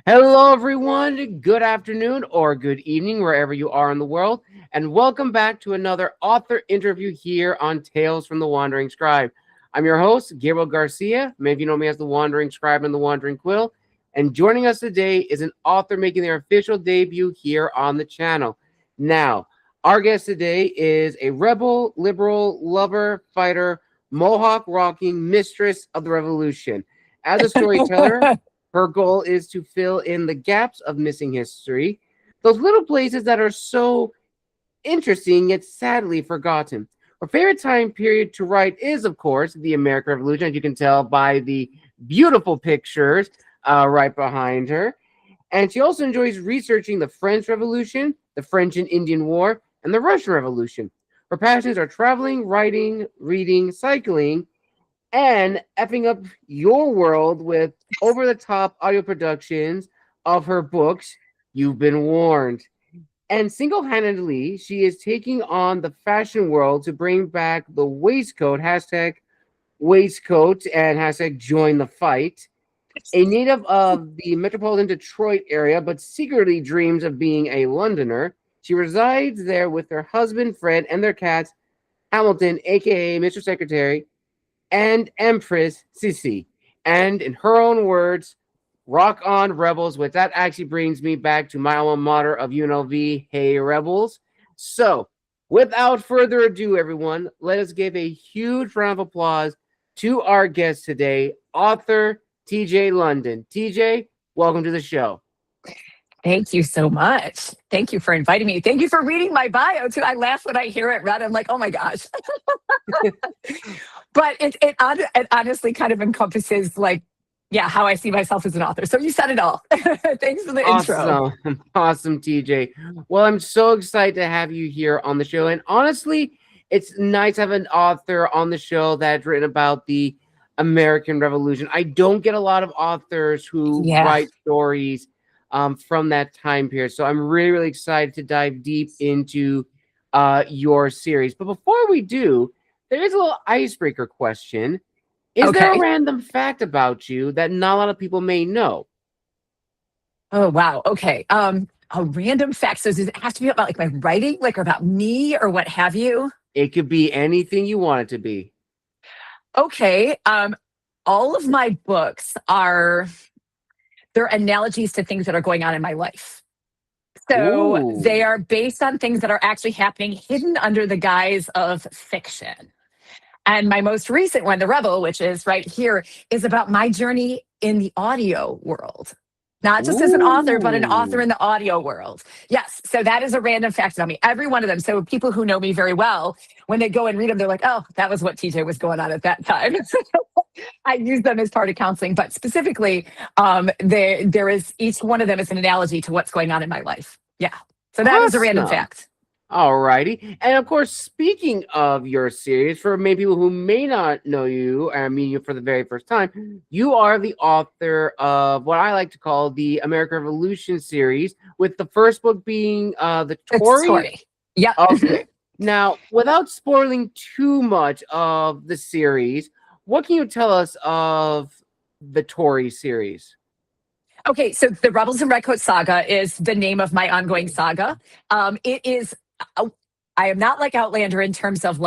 Hello, everyone. Good afternoon or good evening, wherever you are in the world. And welcome back to another author interview here on Tales from the Wandering Scribe. I'm your host, Gabriel Garcia. Many of you know me as the Wandering Scribe and the Wandering Quill. And joining us today is an author making their official debut here on the channel. Now, our guest today is a rebel, liberal, lover, fighter, mohawk-rocking mistress of the revolution. As a storyteller, her goal is to fill in the gaps of missing history, those little places that are so interesting yet sadly forgotten. Her favorite time period to write is, of course, the American Revolution, as you can tell by the beautiful pictures right behind her. And she also enjoys researching the French Revolution, the French and Indian War, and the Russian Revolution. Her passions are traveling, writing, reading, cycling, and effing up your world with over the top audio productions of her books, You've Been Warned. And single handedly, she is taking on the fashion world to bring back the waistcoat, hashtag waistcoat, and hashtag join the fight. A native of the metropolitan Detroit area, but secretly dreams of being a Londoner, she resides there with her husband, Fred, and their cats, Hamilton, aka Mr. Secretary, and Empress Sisi. And in her own words, rock on, Rebels, which that actually brings me back to my alma mater of UNLV, hey, Rebels. So, without further ado, everyone, let us give a huge round of applause to our guest today, author TJ London. TJ, welcome to the show. Thank you so much. Thank you for inviting me. Thank you for reading my bio too. I laugh when I hear it read. I'm like, oh my gosh. But it honestly kind of encompasses how I see myself as an author. So you said it all. Thanks for the intro. Awesome, TJ. Well, I'm so excited to have you here on the show. And honestly, it's nice to have an author on the show that's written about the American Revolution. I don't get a lot of authors who write stories from that time period. So I'm really, really excited to dive deep into your series. But before we do, there is a little icebreaker question. Is there a random fact about you that not a lot of people may know? Oh, wow. Okay. A random fact. So does it have to be about my writing, or about me or what have you? It could be anything you want it to be. Okay. All of my books they're analogies to things that are going on in my life. So they are based on things that are actually happening hidden under the guise of fiction. And my most recent one, The Rebel, which is right here, is about my journey in the audio world. Not just as an author, but an author in the audio world. Yes. So that is a random fact about me. Every one of them. So people who know me very well, when they go and read them, they're like, oh, that was what TJ was going on at that time. I use them as part of counseling. But specifically, there is each one of them is an analogy to what's going on in my life. Yeah. So that is a random fact. All righty. And of course, speaking of your series, for many people who may not know you and meet you for the very first time, you are the author of what I like to call the American Revolution series, with the first book being the Tory. Yeah. Okay. Now, without spoiling too much of the series, what can you tell us of the Tory series? Okay, so the Rebels and Redcoat Saga is the name of my ongoing saga. It is, I am not like Outlander in terms of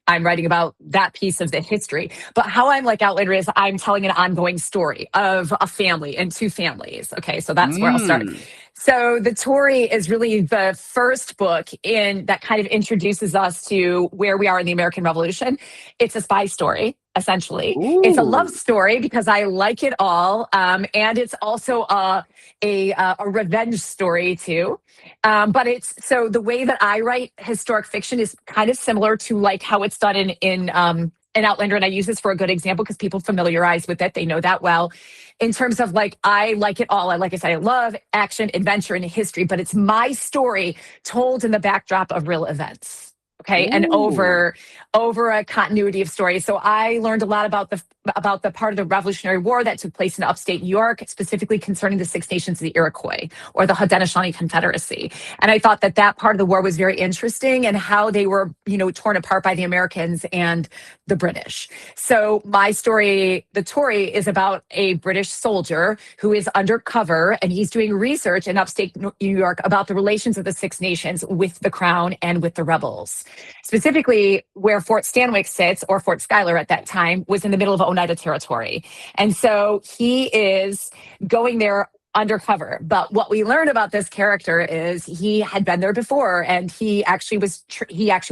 I'm writing about that piece of the history, but how I'm like Outlander is I'm telling an ongoing story of a family and two families. Okay, so that's where I'll start. So the Tory is really the first book in that kind of introduces us to where we are in the American Revolution. It's a spy story, essentially. It's a love story because I like it all, and it's also a revenge story too. But it's so the way that I write historic fiction is kind of similar to how it's done in Outlander, and I use this for a good example because people familiarize with it. They know that well. In terms of I like it all. Like I said, I love action, adventure, and history, but it's my story told in the backdrop of real events. Okay, and Ooh. over a continuity of stories. So I learned a lot about the part of the Revolutionary War that took place in upstate New York, specifically concerning the Six Nations of the Iroquois or the Haudenosaunee Confederacy. And I thought that that part of the war was very interesting and how they were, torn apart by the Americans and the British. So my story, The Tory, is about a British soldier who is undercover and he's doing research in upstate New York about the relations of the Six Nations with the Crown and with the rebels. Specifically, where Fort Stanwix sits, or Fort Schuyler at that time, was in the middle of Oneida Territory. And so he is going there undercover. But what we learned about this character is he had been there before, and he actually was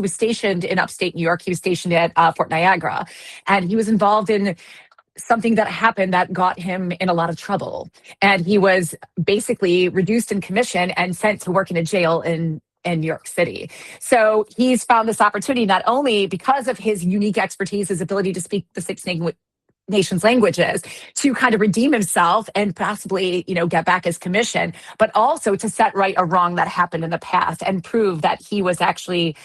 stationed in upstate New York. He was stationed at Fort Niagara, and he was involved in something that happened that got him in a lot of trouble. And he was basically reduced in commission and sent to work in a jail in New York City. So he's found this opportunity not only because of his unique expertise, his ability to speak the Six Nations languages, to kind of redeem himself and possibly, get back his commission, but also to set right a wrong that happened in the past and prove that he was actually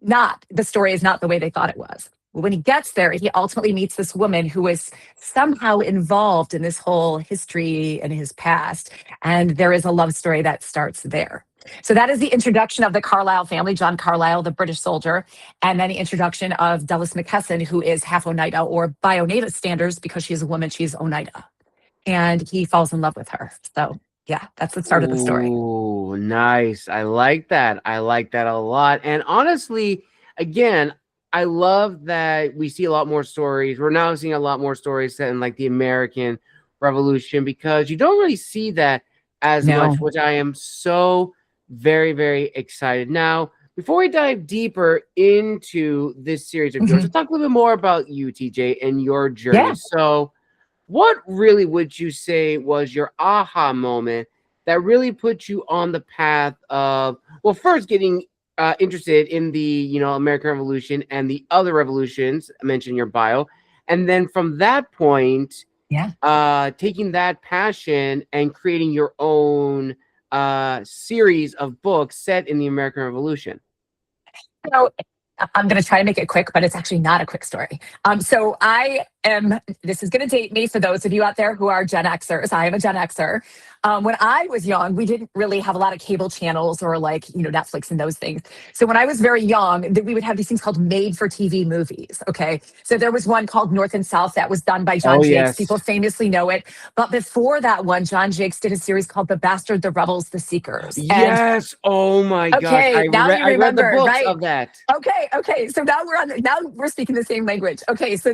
the story is not the way they thought it was. When he gets there, he ultimately meets this woman who is somehow involved in this whole history and his past. And there is a love story that starts there. So that is the introduction of the Carlisle family, John Carlisle, the British soldier, and then the introduction of Dallas McKesson, who is half Oneida, or by Oneida standards, because she's a woman, she's Oneida. And he falls in love with her. So yeah, that's the start of the story. Ooh, nice. I like that. I like that a lot. And honestly, again, I love that we see a lot more stories. We're now seeing a lot more stories set in like the American Revolution, because you don't really see that as much, which I am so very, very excited. Now, before we dive deeper into this series of yours, let's talk a little bit more about you, TJ, and your journey. Yeah. So what really would you say was your aha moment that really put you on the path of, well, first getting interested in the, American Revolution and the other revolutions mentioned in your bio, and then from that point, taking that passion and creating your own series of books set in the American Revolution? So I'm going to try to make it quick, but it's actually not a quick story. So this is going to date me for those of you out there who are Gen Xers. I am a Gen Xer. When I was young, we didn't really have a lot of cable channels or Netflix and those things. So when I was very young, we would have these things called made-for-TV movies, okay? So there was one called North and South that was done by John Jakes. Yes. People famously know it. But before that one, John Jakes did a series called The Bastard, the Rebels, the Seekers. Yes. Oh my gosh. I read the books of that. Okay. So now we're speaking the same language. Okay. So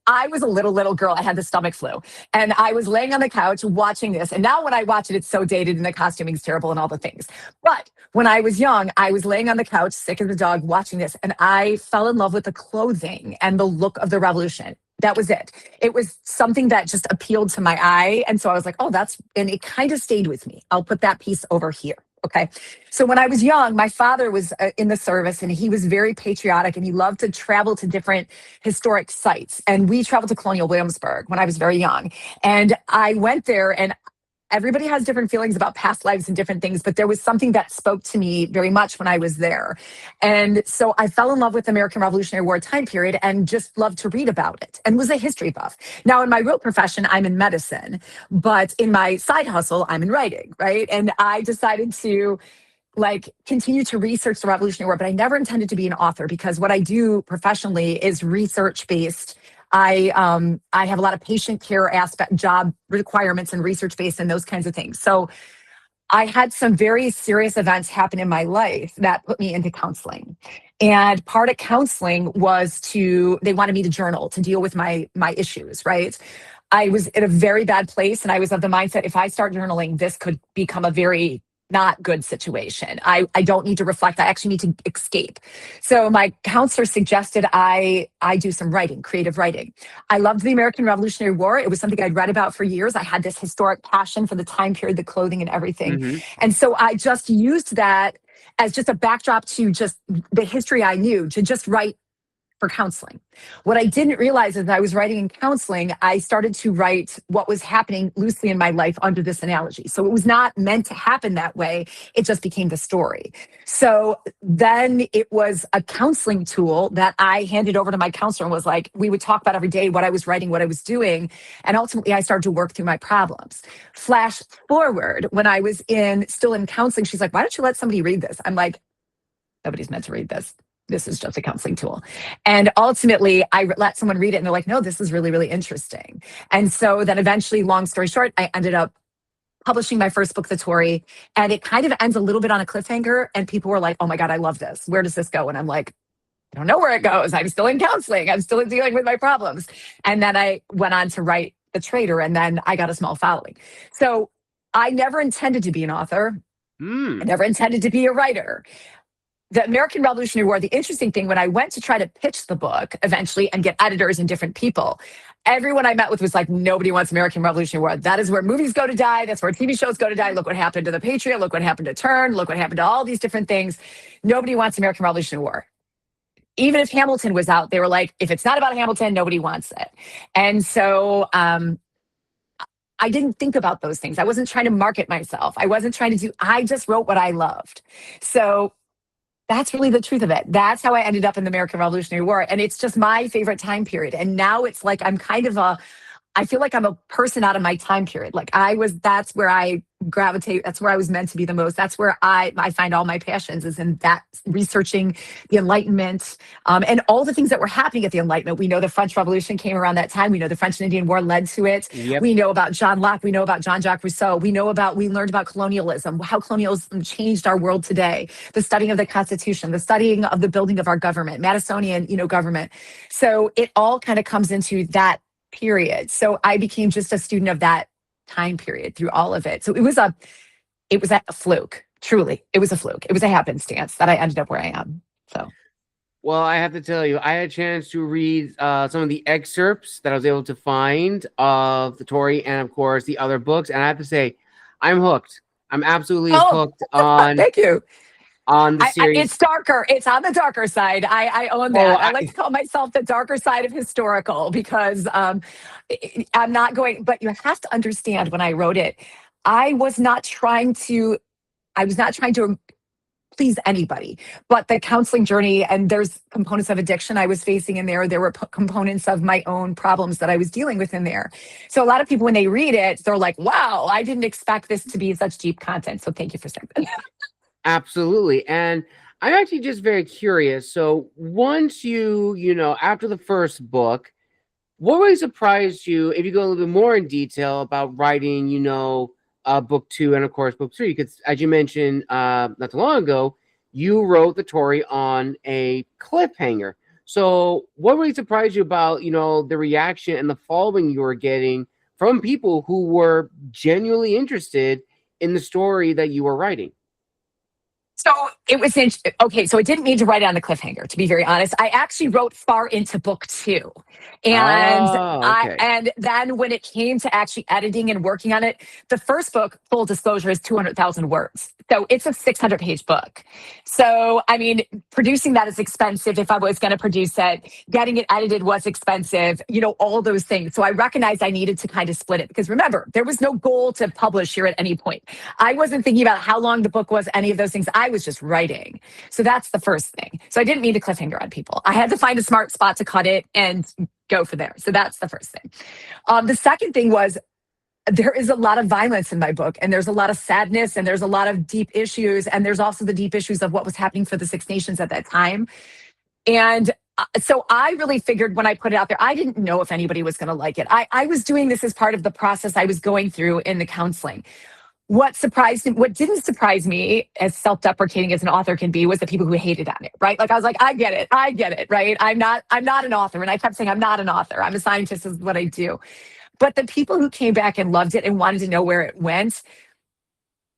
I was a little girl. I had the stomach flu, and I was laying on the couch watching this. And now when I watch it, it's so dated and the costuming's terrible and all the things. But when I was young, I was laying on the couch, sick as a dog, watching this, and I fell in love with the clothing and the look of the revolution. That was it. It was something that just appealed to my eye. And so I was like, and it kind of stayed with me. I'll put that piece over here. Okay. So when I was young, my father was in the service, and he was very patriotic, and he loved to travel to different historic sites. And we traveled to Colonial Williamsburg when I was very young. And I went there, and everybody has different feelings about past lives and different things, but there was something that spoke to me very much when I was there. And so I fell in love with the American Revolutionary War time period and just loved to read about it and was a history buff. Now, in my real profession, I'm in medicine, but in my side hustle, I'm in writing, right? And I decided to continue to research the Revolutionary War, but I never intended to be an author, because what I do professionally is research based. I have a lot of patient care aspect, job requirements, and research based, and those kinds of things. So I had some very serious events happen in my life that put me into counseling. And part of counseling was they wanted me to journal to deal with my issues, right? I was in a very bad place, and I was of the mindset, if I start journaling, this could become a very not good situation. I don't need to reflect. I actually need to escape. So my counselor suggested I do some writing, creative writing. I loved the American Revolutionary War. It was something I'd read about for years. I had this historic passion for the time period, the clothing and everything. And so I just used that as just a backdrop to just the history I knew, to just write for counseling. What I didn't realize is that I was writing in counseling, I started to write what was happening loosely in my life under this analogy. So it was not meant to happen that way. It just became the story. So then it was a counseling tool that I handed over to my counselor and was like, we would talk about every day what I was writing, what I was doing. And ultimately I started to work through my problems. Flash forward, when I was still in counseling, she's like, why don't you let somebody read this? I'm like, nobody's meant to read this. This is just a counseling tool. And ultimately, I let someone read it and they're like, no, this is really, really interesting. And so then eventually, long story short, I ended up publishing my first book, The Tory, and it kind of ends a little bit on a cliffhanger. And people were like, oh my God, I love this. Where does this go? And I'm like, I don't know where it goes. I'm still in counseling. I'm still dealing with my problems. And then I went on to write The Traitor, and then I got a small following. So I never intended to be an author. I never intended to be a writer. The American Revolutionary War, the interesting thing, when I went to try to pitch the book eventually and get editors and different people, everyone I met with was like, nobody wants American Revolutionary War. That is where movies go to die. That's where TV shows go to die. Look what happened to The Patriot. Look what happened to Turn. Look what happened to all these different things. Nobody wants American Revolutionary War. Even if Hamilton was out, they were like, if it's not about Hamilton, nobody wants it. And so I didn't think about those things. I wasn't trying to market myself. I just wrote what I loved. So that's really the truth of it. That's how I ended up in the American Revolutionary War. And it's just my favorite time period. And now it's like I feel like I'm a person out of my time period. That's where I gravitate. That's where I was meant to be the most. That's where I find all my passions, is in that researching the Enlightenment and all the things that were happening at the Enlightenment. We know the French Revolution came around that time. We know the French and Indian War led to it. Yep. We know about John Locke. We know about Jean-Jacques Rousseau. We learned about colonialism, how colonialism changed our world today, the studying of the Constitution, the studying of the building of our government, Madisonian, government. So it all kind of comes into that period. So I became just a student of that time period through all of it. So it was a fluke. Truly, it was a fluke. It was a happenstance that I ended up where I am. So, well, I have to tell you, I had a chance to read some of the excerpts that I was able to find of The Tory and, of course, the other books. And I have to say, I'm hooked. I'm absolutely hooked on. Thank you. On the series. It's darker. It's on the darker side. I own that. I like to call myself the darker side of historical, because I'm not going, but you have to understand, when I wrote it, I was not trying to please anybody, but the counseling journey, and there's components of addiction I was facing in there. There were components of my own problems that I was dealing with in there. So a lot of people, when they read it, they're like, wow, I didn't expect this to be such deep content. So thank you for saying that. Absolutely. And I'm actually just very curious. So once after the first book, what really surprised you, if you go a little bit more in detail about writing, book 2 and, of course, book 3? Because, as you mentioned not too long ago, you wrote The Tory on a cliffhanger. So what really surprised you about, the reaction and the following you were getting from people who were genuinely interested in the story that you were writing? So it was okay. So I didn't mean to write it on the cliffhanger, to be very honest. I actually wrote far into book 2. And okay. and then when it came to actually editing and working on it, the first book, full disclosure, is 200,000 words. So it's a 600-page book. So, I mean, producing that is expensive. If I was going to produce it, getting it edited was expensive, all those things. So I recognized I needed to kind of split it, because remember, there was no goal to publish here at any point. I wasn't thinking about how long the book was, any of those things. I was just writing. So that's the first thing. So I didn't mean to cliffhanger on people. I had to find a smart spot to cut it and go for there. So that's the first thing. The second thing was, there is a lot of violence in my book, and there's a lot of sadness, and there's a lot of deep issues. And there's also the deep issues of what was happening for the Six Nations at that time. And so I really figured, when I put it out there, I didn't know if anybody was going to like it. I was doing this as part of the process I was going through in the counseling. What didn't surprise me, as self-deprecating as an author can be, was the people who hated on it, right? Like, I was like, I get it, right? I'm not an author. And I kept saying, I'm not an author. I'm a scientist, is what I do. But the people who came back and loved it and wanted to know where it went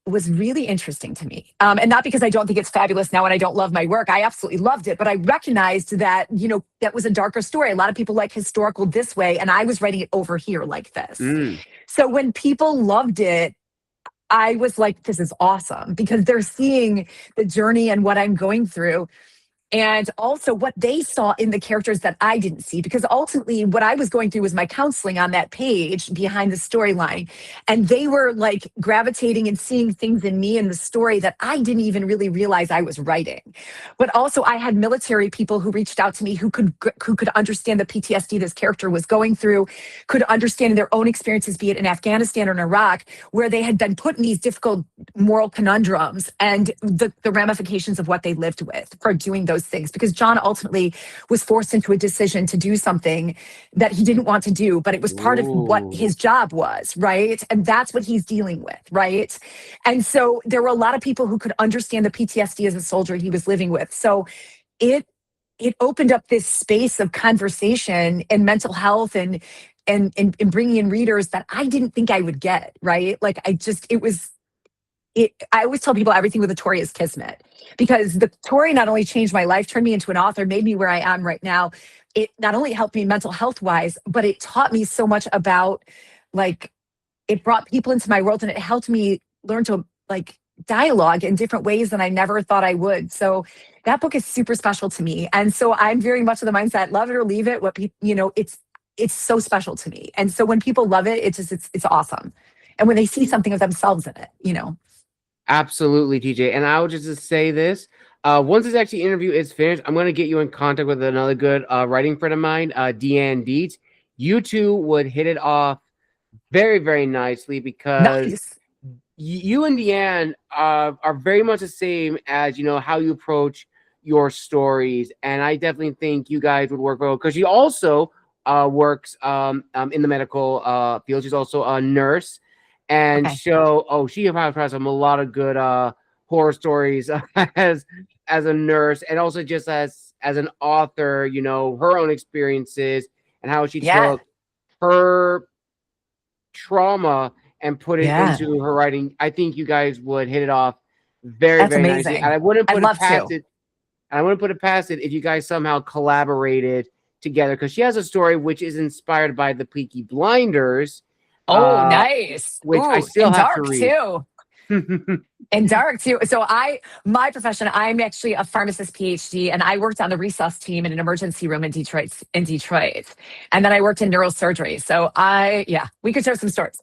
was really interesting to me. And not because I don't think it's fabulous now and I don't love my work. I absolutely loved it. But I recognized that, that was a darker story. A lot of people like historical this way, and I was writing it over here like this. So when people loved it, I was like, this is awesome, because they're seeing the journey and what I'm going through. and also what they saw in the characters that I didn't see. Because ultimately, what I was going through was my counseling on that page behind the storyline. And they were like gravitating and seeing things in me in the story that I didn't even really realize I was writing. But also, I had military people who reached out to me who could understand the PTSD this character was going through, could understand in their own experiences, be it in Afghanistan or in Iraq, where they had been put in these difficult moral conundrums and the ramifications of what they lived with for doing those things. Because John ultimately was forced into a decision to do something that he didn't want to do, but it was part of what Ooh. his job was, right? And that's what he's dealing with, right? And so there were a lot of people who could understand the PTSD as a soldier he was living with. So it it opened up this space of conversation and mental health and bringing in readers that I didn't think I would get, right? Like I just it was it I always tell people everything with a Tory is kismet, because the Tory not only changed my life, turned me into an author, made me where I am right now. It not only helped me mental health wise, but it taught me so much about, like, it brought people into my world and it helped me learn to, like, dialogue in different ways than I never thought I would. So that book is super special to me. And so I'm very much of the mindset, love it or leave it. What people, it's so special to me. And so when people love it, it's awesome. And when they see something of themselves in it. Absolutely, TJ. And I would just say this. Once this actually interview is finished, I'm going to get you in contact with another good writing friend of mine, Deanne Dietz. You two would hit it off very, very nicely because Nice. you and Deanne are very much the same as, how you approach your stories. And I definitely think you guys would work well because she also works in the medical field. She's also a nurse. And Okay. she has a lot of good horror stories as as a nurse, and also just as an author, her own experiences and how she Yeah. took her trauma and put it Yeah. into her writing. I think you guys would hit it off very, That's very nicely. And amazing. I wouldn't I'd put it love past to. it. And I wouldn't put it past it if you guys somehow collaborated together, because she has a story which is inspired by the Peaky Blinders, Oh, uh, nice. which I Ooh, still and have to dark read. too. And dark too. So my profession, I'm actually a pharmacist PhD, and I worked on the resus team in an emergency room in Detroit. And then I worked in neurosurgery. So yeah, we could share some stories.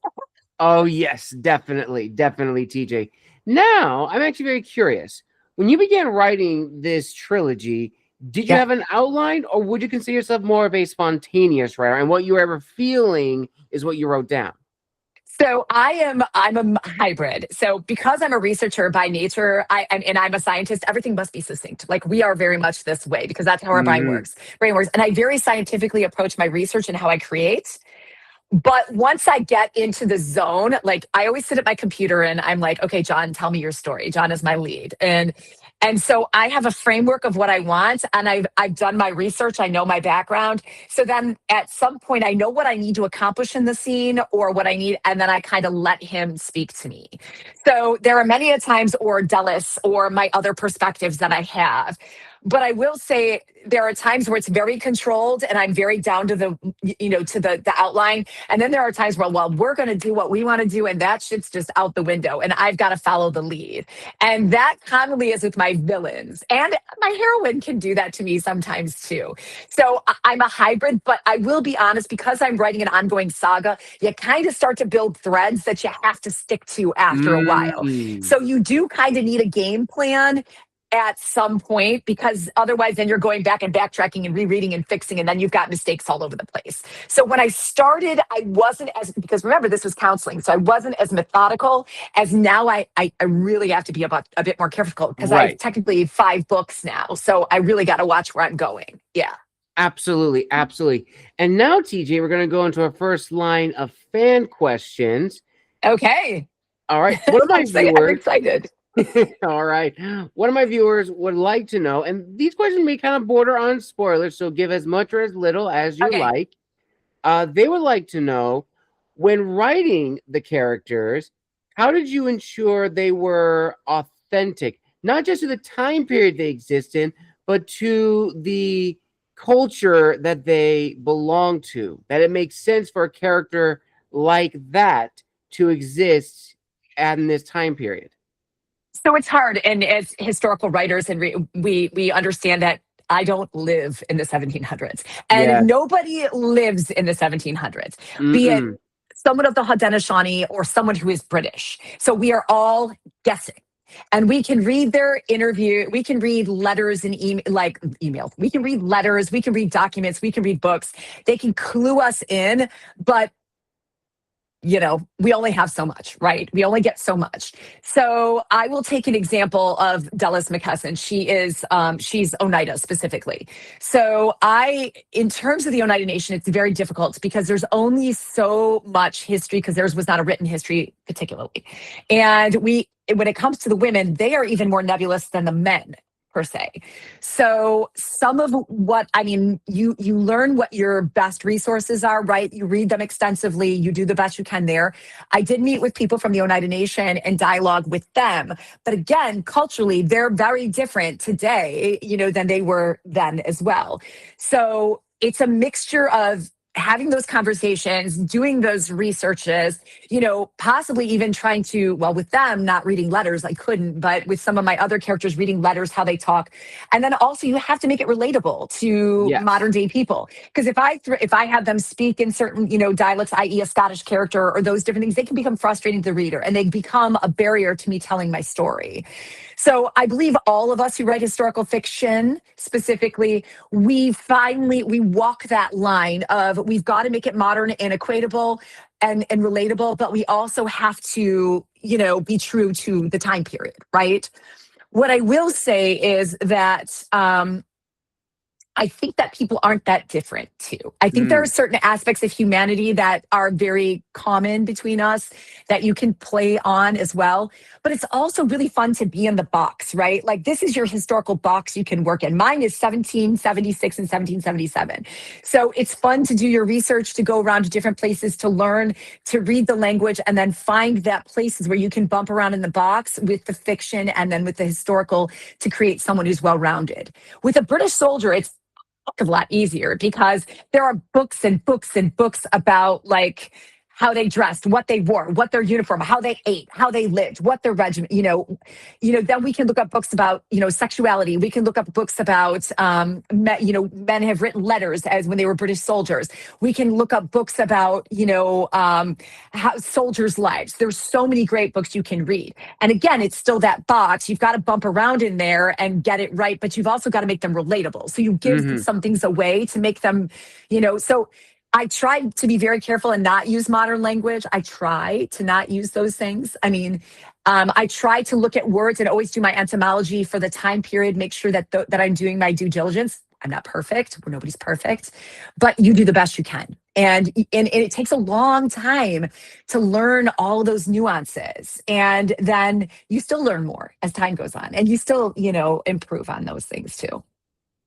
Oh, yes, definitely. Definitely, TJ. Now, I'm actually very curious. When you began writing this trilogy, did you Yeah. have an outline, or would you consider yourself more of a spontaneous writer? And what you were ever feeling is what you wrote down? So I'm a hybrid. So because I'm a researcher by nature, and I'm a scientist, everything must be succinct. Like we are very much this way because that's how our brain Hmm. works. Brain works. And I very scientifically approach my research and how I create. But once I get into the zone, like I always sit at my computer and I'm like, okay, John, tell me your story. John is my lead. And so I have a framework of what I want, and I've done my research, I know my background. So then at some point I know what I need to accomplish in the scene or what I need, and then I kind of let him speak to me. So there are many a times, or Dallas or my other perspectives that I have. But I will say there are times where it's very controlled and I'm very down to the outline. And then there are times where, well, we're going to do what we want to do. And that shit's just out the window. And I've got to follow the lead. And that commonly is with my villains. And my heroine can do that to me sometimes too. So I'm a hybrid, but I will be honest, because I'm writing an ongoing saga, you kind of start to build threads that you have to stick to after a while. Mm. So you do kind of need a game plan at some point, because otherwise then you're going back and backtracking and rereading and fixing, and then you've got mistakes all over the place. So when I started, I wasn't as, because remember, this was counseling, so I wasn't as methodical as now. I really have to be a bit more careful because I have Right. technically 5 books now, so I really got to watch where I'm going. Yeah. Absolutely. Absolutely. And now, TJ, we're going to go into our first line of fan questions. Okay. All right. One of my I'm viewers excited. All right. One of my viewers would like to know, and these questions may kind of border on spoilers, so give as much or as little as you Okay. like. They would like to know, when writing the characters, how did you ensure they were authentic, not just to the time period they exist in, but to the culture that they belong to? That it makes sense for a character like that to exist in this time period. So it's hard, and as historical writers, and we understand that I don't live in the 1700s, and Yes. nobody lives in the 1700s, be it Mm-mm. someone of the Haudenosaunee or someone who is British. So we are all guessing. And we can read their interview. We can read letters and email. We can read letters. We can read documents. We can read books. They can clue us in, but we only have so much, right? We only get so much. So I will take an example of Dallas McKesson. She's Oneida specifically. So in terms of the Oneida Nation, it's very difficult because there's only so much history because theirs was not a written history particularly. And when it comes to the women, they are even more nebulous than the men per se. So some of you learn what your best resources are, right? You read them extensively, you do the best you can there. I did meet with people from the Oneida Nation and dialogue with them. But again, culturally, they're very different today, than they were then as well. So it's a mixture of having those conversations, doing those researches, possibly even trying to, well, with them, not reading letters, I couldn't, but with some of my other characters, reading letters, how they talk. And then also you have to make it relatable to Yes. modern day people. Because if I have them speak in certain, dialects, i.e. a Scottish character or those different things, they can become frustrating to the reader and they become a barrier to me telling my story. So I believe all of us who write historical fiction specifically, we walk that line of we've got to make it modern and equatable and relatable, but we also have to, be true to the time period, right? What I will say is that I think that people aren't that different too. I think there are Mm. certain aspects of humanity that are very common between us that you can play on as well. But it's also really fun to be in the box, right? Like this is your historical box you can work in. Mine is 1776 and 1777. So it's fun to do your research, to go around to different places, to learn, to read the language, and then find that places where you can bump around in the box with the fiction and then with the historical to create someone who's well-rounded. With a British soldier, it's a lot easier because there are books and books and books about like how they dressed, what they wore, what their uniform, how they ate, how they lived, what their regiment, then we can look up books about, sexuality. We can look up books about, men have written letters as when they were British soldiers. We can look up books about, how soldiers' lives. There's so many great books you can read. And again, it's still that box. You've got to bump around in there and get it right, but you've also got to make them relatable. So you give Mm-hmm. some things away to make them, so I try to be very careful and not use modern language. I try to not use those things. I try to look at words and always do my etymology for the time period, make sure that that I'm doing my due diligence. I'm not perfect. Nobody's perfect, but you do the best you can. And it takes a long time to learn all those nuances. And then you still learn more as time goes on and you still, improve on those things too.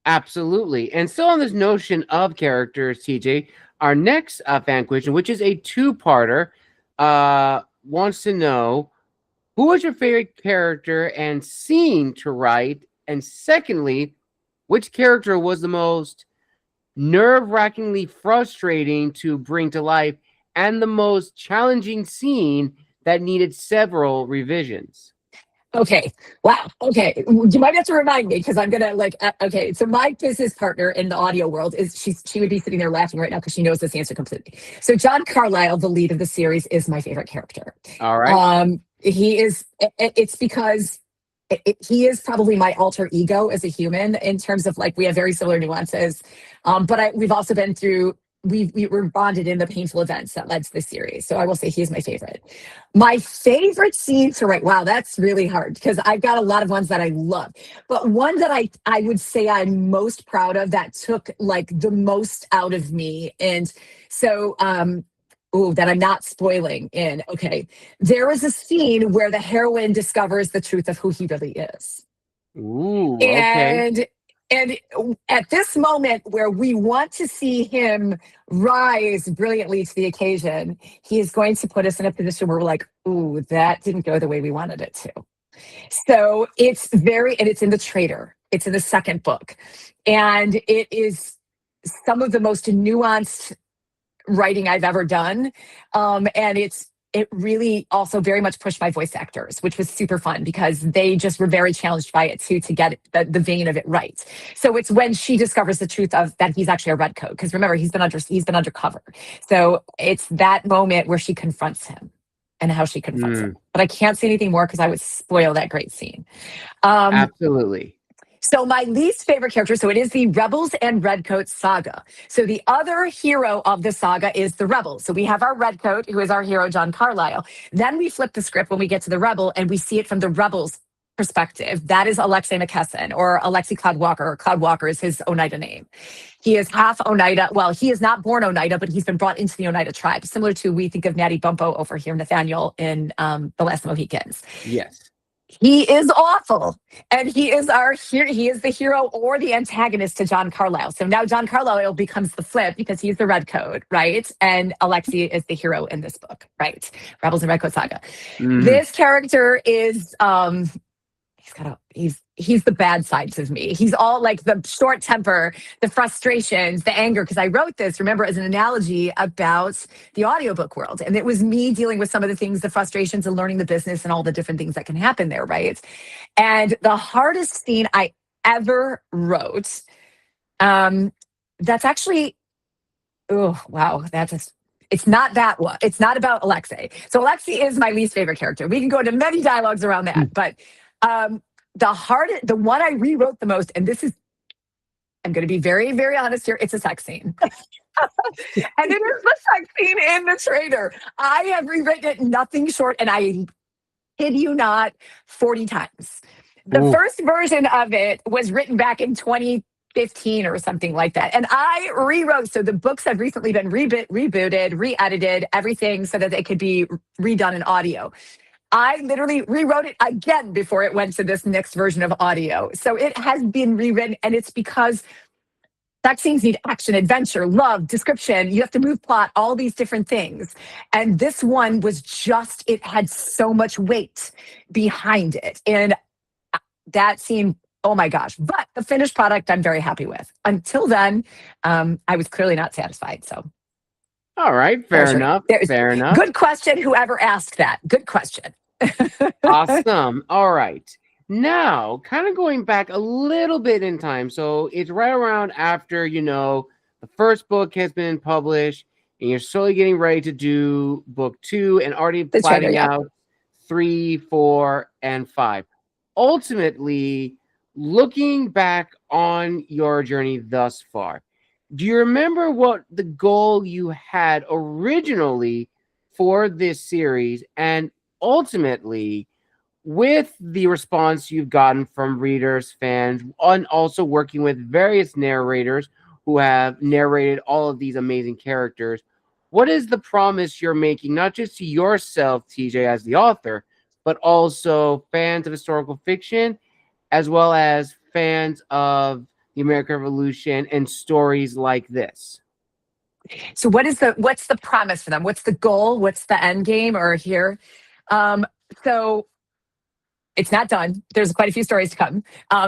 Absolutely. And still on this notion of characters, TJ, our next fan question, which is a two-parter, wants to know who was your favorite character and scene to write? And secondly, which character was the most nerve-wrackingly frustrating to bring to life and the most challenging scene that needed several revisions? Okay. Wow. Okay. You might have to remind me because I'm gonna okay. So my business partner in the audio world she would be sitting there laughing right now because she knows this answer completely. So John Carlyle, the lead of the series, is my favorite character. All right. He is. It's because he is probably my alter ego as a human in terms of we have very similar nuances. But we've also been through. We were bonded in the painful events that led to this series. So I will say he is my favorite. My favorite scene to write. Wow, that's really hard because I've got a lot of ones that I love. But one that I would say I'm most proud of that took the most out of me. And so that I'm not spoiling in. Okay. There is a scene where the heroine discovers the truth of who he really is. Ooh, okay. And at this moment where we want to see him rise brilliantly to the occasion, he is going to put us in a position where we're like, ooh, that didn't go the way we wanted it to. So it's in The Traitor. It's in the second book. And it is some of the most nuanced writing I've ever done. And it really also very much pushed my voice actors, which was super fun because they just were very challenged by it too, to get the vein of it right. So it's when she discovers the truth of that he's actually a redcoat. Because remember, he's been undercover. So it's that moment where she confronts him and how she confronts him. But I can't say anything more because I would spoil that great scene. Absolutely. So my least favorite character, so it is the Rebels and Redcoat saga. So the other hero of the saga is the Rebel. So we have our Redcoat, who is our hero, John Carlyle. Then we flip the script when we get to the Rebel, and we see it from the Rebel's perspective. That is Alexei McKesson, or Alexei Cloud Walker, or Cloud Walker is his Oneida name. He is half Oneida. Well, he is not born Oneida, but he's been brought into the Oneida tribe, similar to we think of Natty Bumppo over here, Nathaniel, in The Last Mohicans. Yes. He is awful, and he is the hero or the antagonist to John Carlyle. So now John Carlyle becomes the flip because he's the redcoat, right? And Alexei is the hero in this book, right? Rebels and Redcoat Saga. This character is he's the bad sides of me. He's all like the short temper, the frustrations, the anger. Because I wrote this, remember, as an analogy about the audiobook world. And it was me dealing with some of the things, the frustrations and learning the business and all the different things that can happen there, right? And the hardest scene I ever wrote, that's actually, oh, wow, it's not that one. It's not about Alexei. So Alexei is my least favorite character. We can go into many dialogues around that, but the one I rewrote the most, and I'm going to be very, very honest here, it's a sex scene. And it is the sex scene in The Traitor. I have rewritten it nothing short, and I kid you not, 40 times. The first version of it was written back in 2015 or something like that. And I rewrote, so the books have recently been rebooted, re-edited, everything so that they could be redone in audio. I literally rewrote it again before it went to this next version of audio. So it has been rewritten, and it's because sex scenes need action, adventure, love, description. You have to move plot, all these different things. And this one was it had so much weight behind it. And that scene, oh my gosh. But the finished product, I'm very happy with. Until then, I was clearly not satisfied. So. All right. Fair enough. Fair enough. Good question. Whoever asked that. Good question. Awesome. All right. Now, kind of going back a little bit in time. So it's right around after, the first book has been published and you're slowly getting ready to do book 2 and already plotting out 3, 4, and 5. Ultimately, looking back on your journey thus far, do you remember what the goal you had originally for this series, and ultimately with the response you've gotten from readers, fans, and also working with various narrators who have narrated all of these amazing characters, what is the promise you're making, not just to yourself, TJ, as the author, but also fans of historical fiction, as well as fans of the American Revolution and stories like this? So what's the promise for them? What's the goal? What's the end game? Or here? So it's not done. There's quite a few stories to come.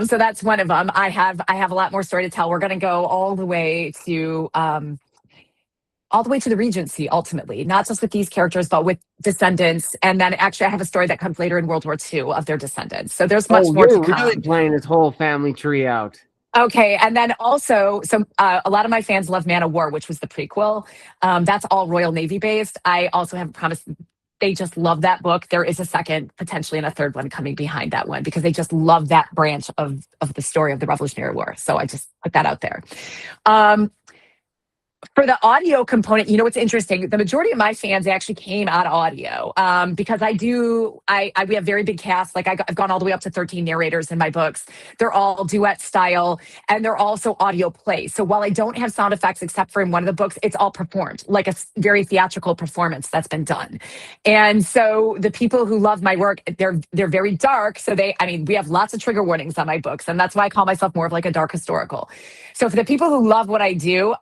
So that's one of them. I have a lot more story to tell. We're going to go all the way to the Regency, ultimately, not just with these characters, but with descendants. And then actually I have a story that comes later in World War II of their descendants. So there's much more to come. You're really playing this whole family tree out. Okay, and then also, a lot of my fans love Man of War, which was the prequel. That's all Royal Navy based. I also have promised they just love that book. There is a second, potentially, and a third one coming behind that one because they just love that branch of the story of the Revolutionary War. So I just put that out there. For the audio component, what's interesting? The majority of my fans actually came out of audio because we have very big casts. Like I've gone all the way up to 13 narrators in my books. They're all duet style and they're also audio plays. So while I don't have sound effects except for in one of the books, it's all performed like a very theatrical performance that's been done. And so the people who love my work, they're very dark. So we have lots of trigger warnings on my books, and that's why I call myself more of like a dark historical. So for the people who love what I do,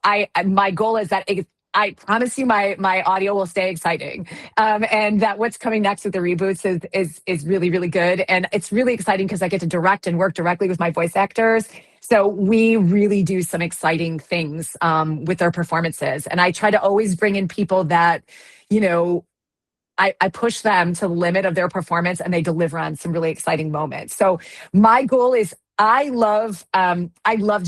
my goal is that I promise you my audio will stay exciting. And that what's coming next with the reboots is really, really good. And it's really exciting because I get to direct and work directly with my voice actors. So we really do some exciting things with their performances. And I try to always bring in people that, I push them to the limit of their performance and they deliver on some really exciting moments. So my goal is I loved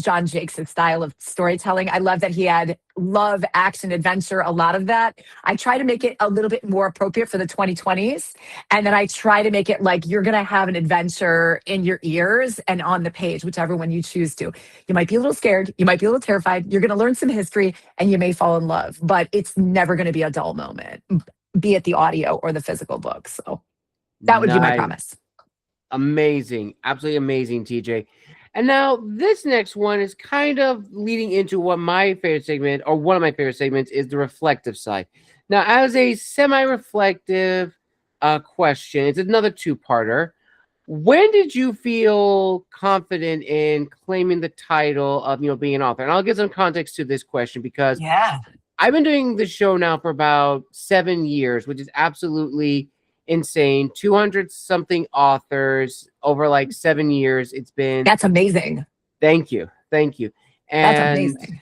John Jakes' style of storytelling. I love that he had love, action, adventure, a lot of that. I try to make it a little bit more appropriate for the 2020s. And then I try to make it like you're gonna have an adventure in your ears and on the page, whichever one you choose to. You might be a little scared, you might be a little terrified, you're gonna learn some history, and you may fall in love, but it's never gonna be a dull moment, be it the audio or the physical book. So that would be my Nice. promise. Amazing. Absolutely amazing, TJ. And now this next one is kind of leading into what my favorite segment, or one of my favorite segments, is the reflective side. Now, as a semi-reflective question, it's another two-parter. When did you feel confident in claiming the title of, being an author? And I'll give some context to this question because Yeah. I've been doing this show now for about 7 years, which is absolutely insane. 200 something authors over like 7 years. It's been. That's amazing. Thank you. Thank you. That's And amazing.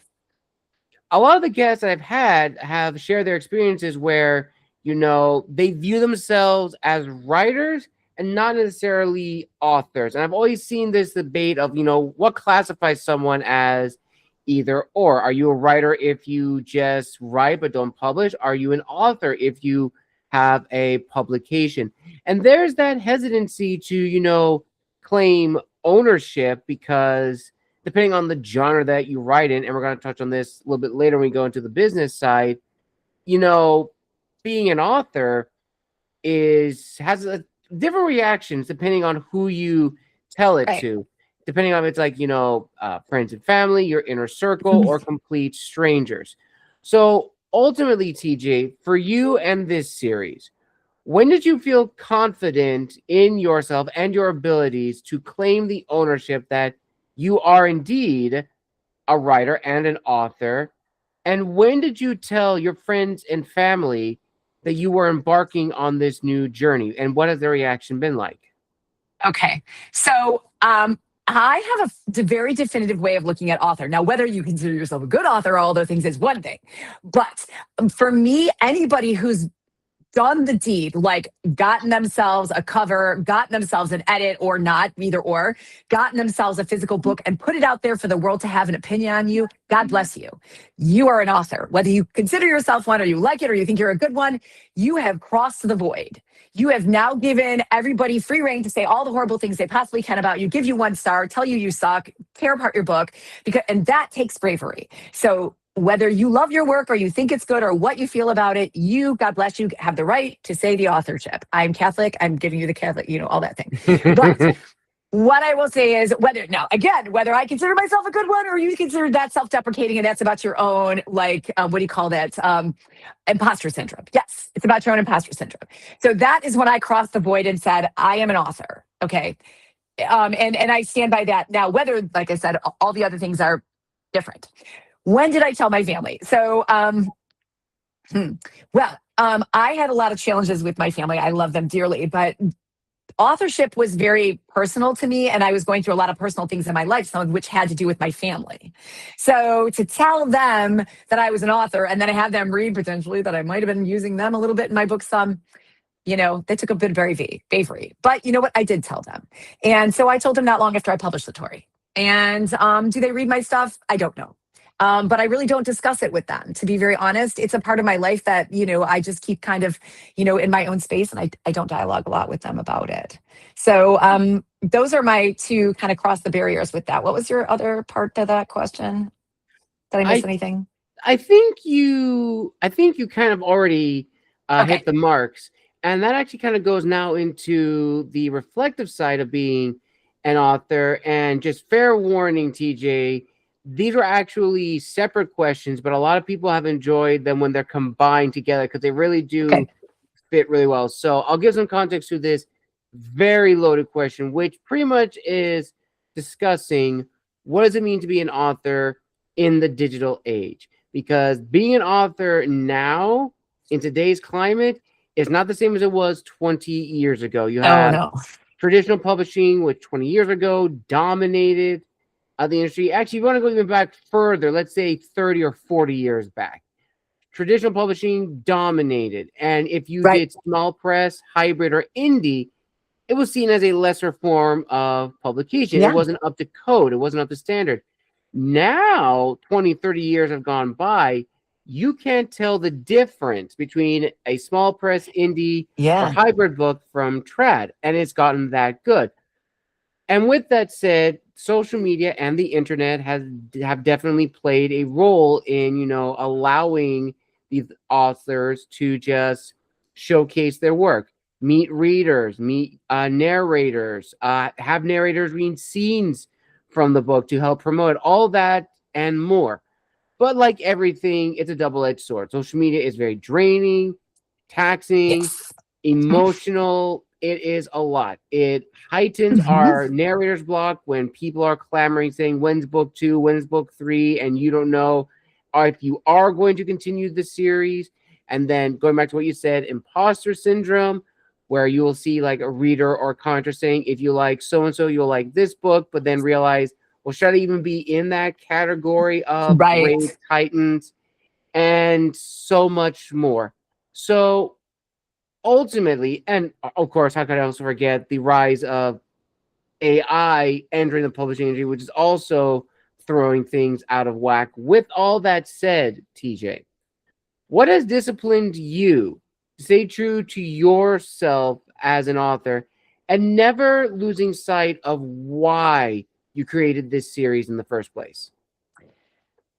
a lot of the guests that I've had have shared their experiences where, they view themselves as writers and not necessarily authors. And I've always seen this debate of, what classifies someone as either or. Are you a writer if you just write but don't publish? Are you an author if you have a publication? And there's that hesitancy to, claim ownership because depending on the genre that you write in, and we're going to touch on this a little bit later when we go into the business side, being an author has a different reactions depending on who you tell it Right. to. Depending on if it's like, friends and family, your inner circle, or complete strangers. So ultimately, TJ, for you and this series, when did you feel confident in yourself and your abilities to claim the ownership that you are indeed a writer and an author? And when did you tell your friends and family that you were embarking on this new journey? And what has their reaction been like? Okay. So I have a very definitive way of looking at author. Now, whether you consider yourself a good author or all those things is one thing. But for me, anybody who's done the deed, like gotten themselves a cover, gotten themselves an edit or not, either or, gotten themselves a physical book and put it out there for the world to have an opinion on you, God bless you. You are an author. Whether you consider yourself one or you like it or you think you're a good one, you have crossed the void. You have now given everybody free reign to say all the horrible things they possibly can about you, give you 1 star, tell you suck, tear apart your book, and that takes bravery. So whether you love your work or you think it's good or what you feel about it, God bless you, have the right to say the authorship. I'm Catholic. I'm giving you the Catholic, all that thing. But what I will say is whether I consider myself a good one or you consider that self-deprecating and that's about your own, what do you call that? Imposter syndrome. Yes, it's about your own imposter syndrome. So that is when I crossed the void and said, I am an author. Okay. And I stand by that. Now, whether, like I said, all the other things are different. When did I tell my family? So, I had a lot of challenges with my family. I love them dearly, but authorship was very personal to me, and I was going through a lot of personal things in my life, some of which had to do with my family. So to tell them that I was an author and then I have them read potentially that I might have been using them a little bit in my books, they took a bit of bravery. But you know what? I did tell them. And so I told them not long after I published the story. And do they read my stuff? I don't know. But I really don't discuss it with them. To be very honest, it's a part of my life that, I just keep kind of, in my own space and I don't dialogue a lot with them about it. So those are my two kind of cross the barriers with that. What was your other part to that question? Did I miss anything? I think you kind of already hit the marks. And that actually kind of goes now into the reflective side of being an author. And just fair warning, TJ, these were actually separate questions, but a lot of people have enjoyed them when they're combined together because they really do fit really well. So I'll give some context to this very loaded question, which pretty much is discussing what does it mean to be an author in the digital age? Because being an author now in today's climate is not the same as it was 20 years ago. You have traditional publishing, which 20 years ago dominated the industry. Actually, if you want to go even back further, let's say 30 or 40 years back, traditional publishing dominated. And if you Right. did small press, hybrid, or indie, it was seen as a lesser form of publication. It Yeah. wasn't up to code, it wasn't up to standard. Now, 20, 30 years have gone by. You can't tell the difference between a small press, indie, or Yeah. hybrid book from trad, and it's gotten that good. And with that said, social media and the internet have definitely played a role in, allowing these authors to just showcase their work, meet readers, meet narrators, have narrators read scenes from the book to help promote all that and more. But like everything, it's a double-edged sword. Social media is very draining, taxing, Yes. emotional. It is a lot. It heightens Mhm. our narrator's block when people are clamoring, saying, "When's book two? When's book three?" And you don't know if you are going to continue the series. And then going back to what you said, imposter syndrome, where you will see like a reader or commenter saying, "If you like so and so, you'll like this book," but then realize, well, should I even be in that category of Right. great titans? And so much more. So ultimately, and of course, how could I also forget the rise of AI entering the publishing industry, which is also throwing things out of whack. With all that said, TJ, what has disciplined you to stay true to yourself as an author and never losing sight of why you created this series in the first place?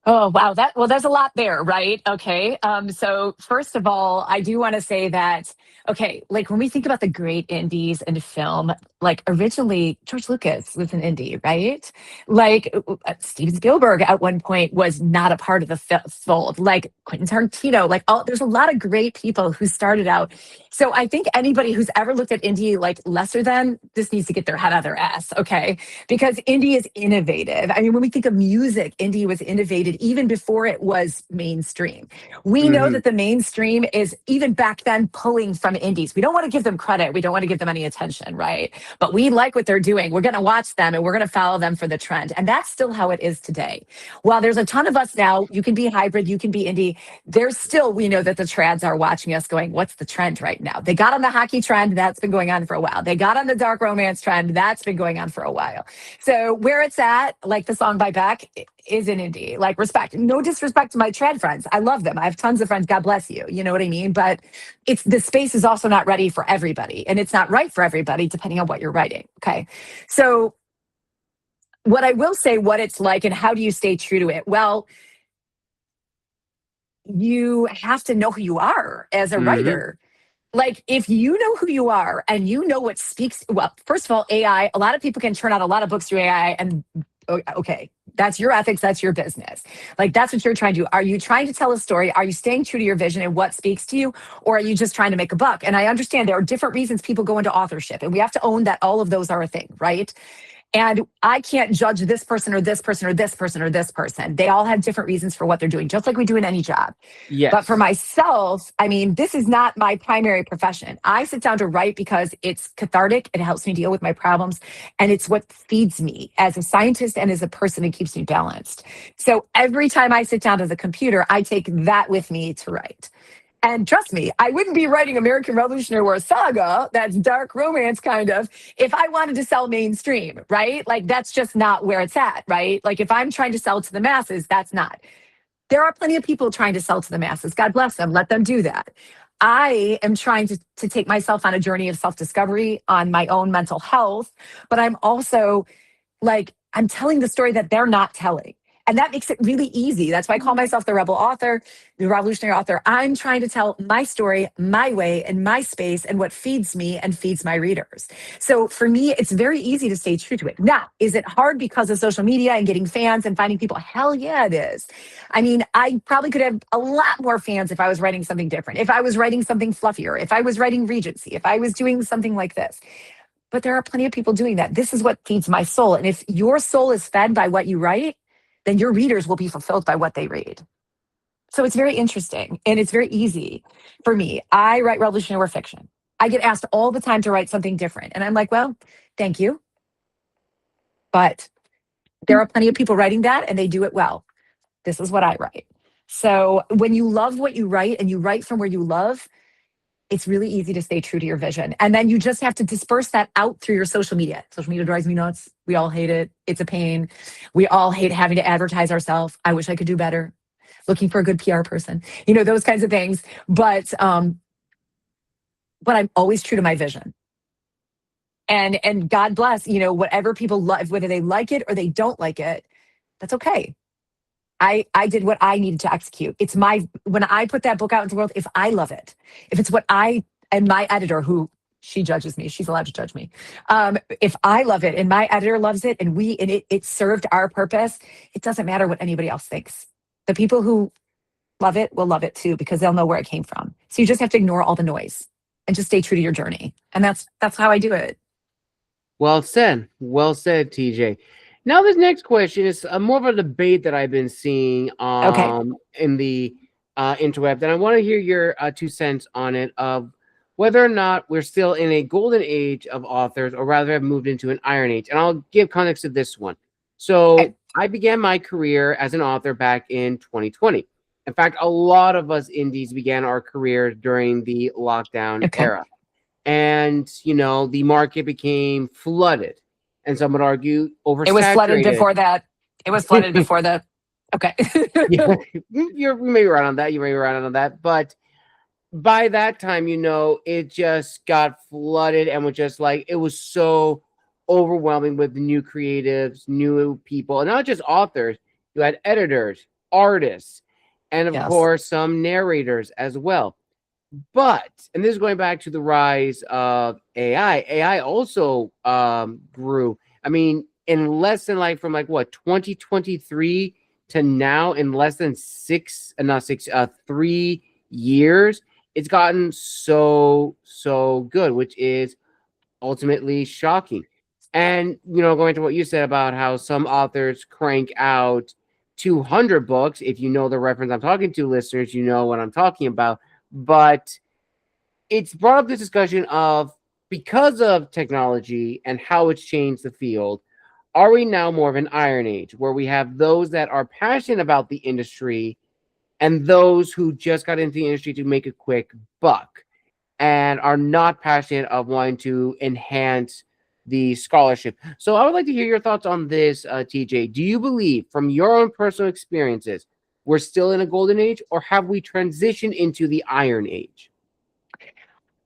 Oh, wow. There's a lot there, right? Okay. So first of all, I do want to say that, okay, like when we think about the great indies in film, like originally George Lucas was an indie, right? Like Steven Spielberg at one point was not a part of the fold, like Quentin Tarantino, like there's a lot of great people who started out. So I think anybody who's ever looked at indie like lesser than just needs to get their head out of their ass, okay? Because indie is innovative. I mean, when we think of music, indie was innovated even before it was mainstream. We know Mm-hmm. that the mainstream is even back then pulling from indies. We don't want to give them credit. We don't want to give them any attention, right? But we like what they're doing. We're going to watch them and we're going to follow them for the trend. And that's still how it is today. While there's a ton of us now, you can be hybrid, you can be indie. There's still, we know that the trads are watching us going, what's the trend right now? They got on the hockey trend. That's been going on for a while. They got on the dark romance trend. That's been going on for a while. So where it's at, like the song by Beck, is an indie. Like respect. No disrespect to my trad friends. I love them. I have tons of friends. God bless you. You know what I mean? But it's the space is also not ready for everybody. And it's not right for everybody, depending on what you're writing. Okay. So what I will say, what it's like and how do you stay true to it? Well, you have to know who you are as a Mm-hmm. writer. Like if you know who you are and you know what speaks, well, first of all, AI, a lot of people can turn out a lot of books through AI and okay, that's your ethics, that's your business. Like that's what you're trying to do. Are you trying to tell a story? Are you staying true to your vision and what speaks to you? Or are you just trying to make a buck? And I understand there are different reasons people go into authorship and we have to own that all of those are a thing, right? And I can't judge this person or this person or this person or this person. They all have different reasons for what they're doing, just like we do in any job. But for Yes. myself, I mean, this is not my primary profession. I sit down to write because it's cathartic. It helps me deal with my problems. And it's what feeds me as a scientist and as a person and keeps me balanced. So every time I sit down to the computer, I take that with me to write. And trust me, I wouldn't be writing American Revolutionary War saga, that's dark romance kind of, if I wanted to sell mainstream, right? Like that's just not where it's at, right? Like if I'm trying to sell to the masses, that's not. There are plenty of people trying to sell to the masses. God bless them. Let them do that. I am trying to take myself on a journey of self discovery on my own mental health, but I'm also like, I'm telling the story that they're not telling. And that makes it really easy. That's why I call myself the rebel author, the revolutionary author. I'm trying to tell my story my way in my space and what feeds me and feeds my readers. So for me, it's very easy to stay true to it. Now, is it hard because of social media and getting fans and finding people? Hell yeah, it is. I mean, I probably could have a lot more fans if I was writing something different, if I was writing something fluffier, if I was writing Regency, if I was doing something like this. But there are plenty of people doing that. This is what feeds my soul. And if your soul is fed by what you write, then your readers will be fulfilled by what they read. So it's very interesting and it's very easy for me. I write revolutionary war fiction. I get asked all the time to write something different. And I'm like, well, thank you. But there are plenty of people writing that and they do it well. This is what I write. So when you love what you write and you write from where you love, it's really easy to stay true to your vision. And then you just have to disperse that out through your social media. Social media drives me nuts. We all hate it. It's a pain. We all hate having to advertise ourselves. I wish I could do better. Looking for a good PR person, those kinds of things. But I'm always true to my vision. And God bless, whatever people love, whether they like it or they don't like it, that's okay. I did what I needed to execute. When I put that book out into the world, if I love it, if it's what and my editor, who she judges me, she's allowed to judge me. If I love it and my editor loves it and it served our purpose, it doesn't matter what anybody else thinks. The people who love it will love it too, because they'll know where it came from. So you just have to ignore all the noise and just stay true to your journey. And that's how I do it. Well said. Well said, TJ. Now, this next question is more of a debate that I've been seeing Okay. in the interweb, and I want to hear your 2 cents on it, of whether or not we're still in a golden age of authors, or rather have moved into an iron age. And I'll give context to this one. So Okay. I began my career as an author back in 2020. In fact, a lot of us indies began our careers during the lockdown Okay. era. And, the market became flooded. And some would argue It was flooded oversaturated. before that. It was flooded before the. Okay. Yeah, you may be right on that. You may be right on that. But by that time, it just got flooded and was just like, it was so overwhelming with new creatives, new people, and not just authors. You had editors, artists, and of Yes. course, some narrators as well. But, and this is going back to the rise of AI. AI also grew. I mean, in less than from 2023 to now, in less than 3 years, it's gotten so good, which is ultimately shocking. And, going to what you said about how some authors crank out 200 books. If you know the reference I'm talking to, listeners, you know what I'm talking about. But it's brought up this discussion of, because of technology and how it's changed the field, are we now more of an iron age where we have those that are passionate about the industry and those who just got into the industry to make a quick buck and are not passionate of wanting to enhance the scholarship? So I would like to hear your thoughts on this, TJ. Do you believe, from your own personal experiences, we're still in a golden age, or have we transitioned into the iron age?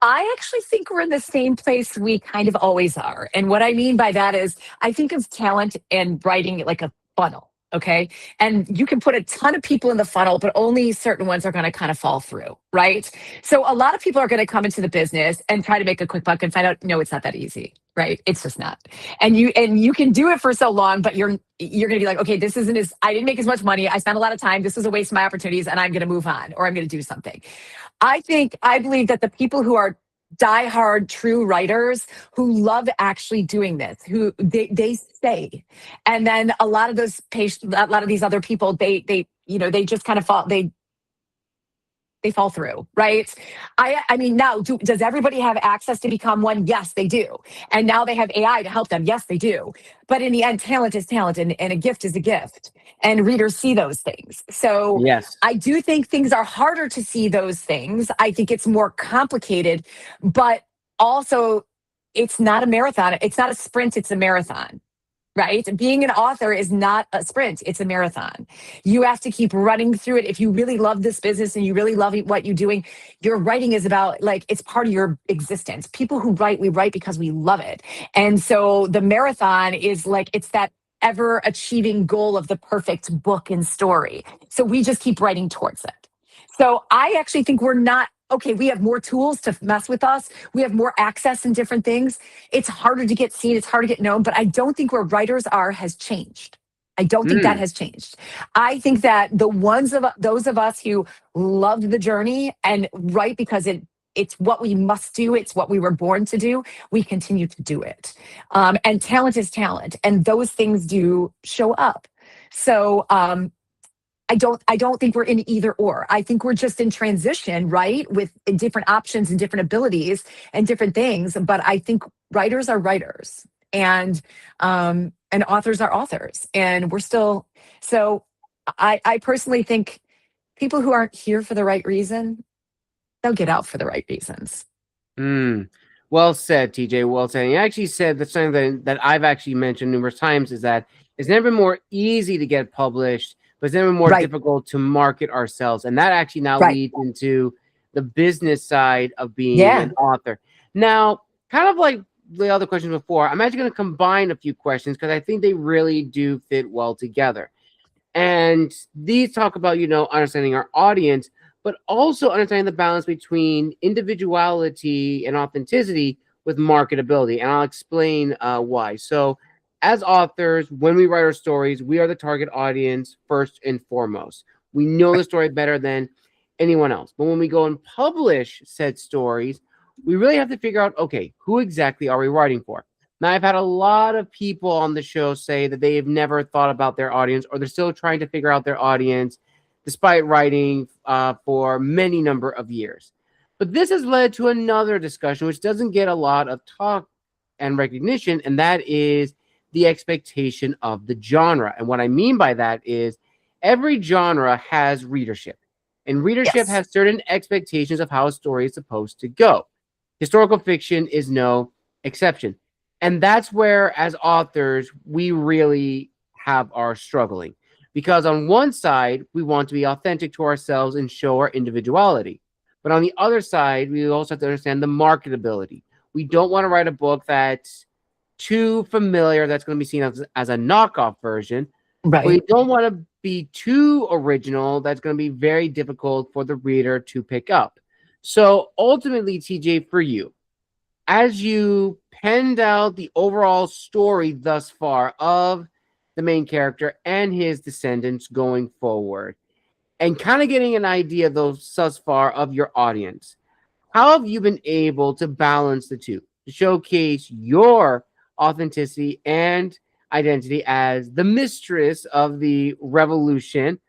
I actually think we're in the same place we kind of always are. And what I mean by that is, I think of talent and writing like a funnel. Okay. And you can put a ton of people in the funnel, but only certain ones are going to kind of fall through. Right. So a lot of people are going to come into the business and try to make a quick buck and find out, no, it's not that easy. Right. It's just not. And you can do it for so long, but you're going to be like, okay, this isn't I didn't make as much money. I spent a lot of time. This was a waste of my opportunities, and I'm going to move on, or I'm going to do something. I believe that the people who are diehard true writers who love actually doing this, who they stay. And then a lot of a lot of these other people, they just kind of they fall through, right? I mean, now, does everybody have access to become one? Yes, they do. And now they have AI to help them. Yes, they do. But in the end, talent is talent, and a gift is a gift. And readers see those things. So Yes. I do think things are harder to see those things. I think it's more complicated, but also it's not a marathon. It's not a sprint, it's a marathon. Right? Being an author is not a sprint, it's a marathon. You have to keep running through it. If you really love this business and you really love what you're doing, your writing is about, it's part of your existence. People who write, we write because we love it. And so the marathon is it's that ever achieving goal of the perfect book and story. So we just keep writing towards it. So I actually think we're not, okay, we have more tools to mess with us. We have more access in different things. It's harder to get seen. It's harder to get known, but I don't think where writers are has changed. I don't think that has changed. I think that those of us who loved the journey and write because it's what we must do. It's what we were born to do. We continue to do it. And talent is talent. And those things do show up. So, I don't think we're in either or. I think we're just in transition, right? With different options and different abilities and different things. But I think writers are writers, and authors are authors. And we're still, so I personally think people who aren't here for the right reason, they'll get out for the right reasons. Well said, TJ. Well said. And you actually said that something that I've actually mentioned numerous times is that it's never been more easy to get published, but it's never been more Right. difficult to market ourselves. And that actually now Right. leads into the business side of being Yeah. an author. Now, kind of like the other questions before, I'm actually going to combine a few questions because I think they really do fit well together. And these talk about, understanding our audience, but also understanding the balance between individuality and authenticity with marketability. And I'll explain why. So, as authors, when we write our stories, we are the target audience first and foremost. We know the story better than anyone else. But when we go and publish said stories, we really have to figure out, okay, who exactly are we writing for? Now, I've had a lot of people on the show say that they've never thought about their audience, or they're still trying to figure out their audience despite writing for many number of years. But this has led to another discussion, which doesn't get a lot of talk and recognition, and that is the expectation of the genre. And what I mean by that is every genre has readership, and readership Yes. has certain expectations of how a story is supposed to go. Historical fiction is no exception. And that's where, as authors, we really have our struggling. Because on one side, we want to be authentic to ourselves and show our individuality. But on the other side, we also have to understand the marketability. We don't want to write a book that's too familiar, that's going to be seen as a knockoff version. But we Right. don't want to be too original, that's going to be very difficult for the reader to pick up. So ultimately, TJ, for you, as you penned out the overall story thus far of the main character and his descendants going forward, and kind of getting an idea thus far of your audience, how have you been able to balance the two to showcase your authenticity and identity as the mistress of the revolution,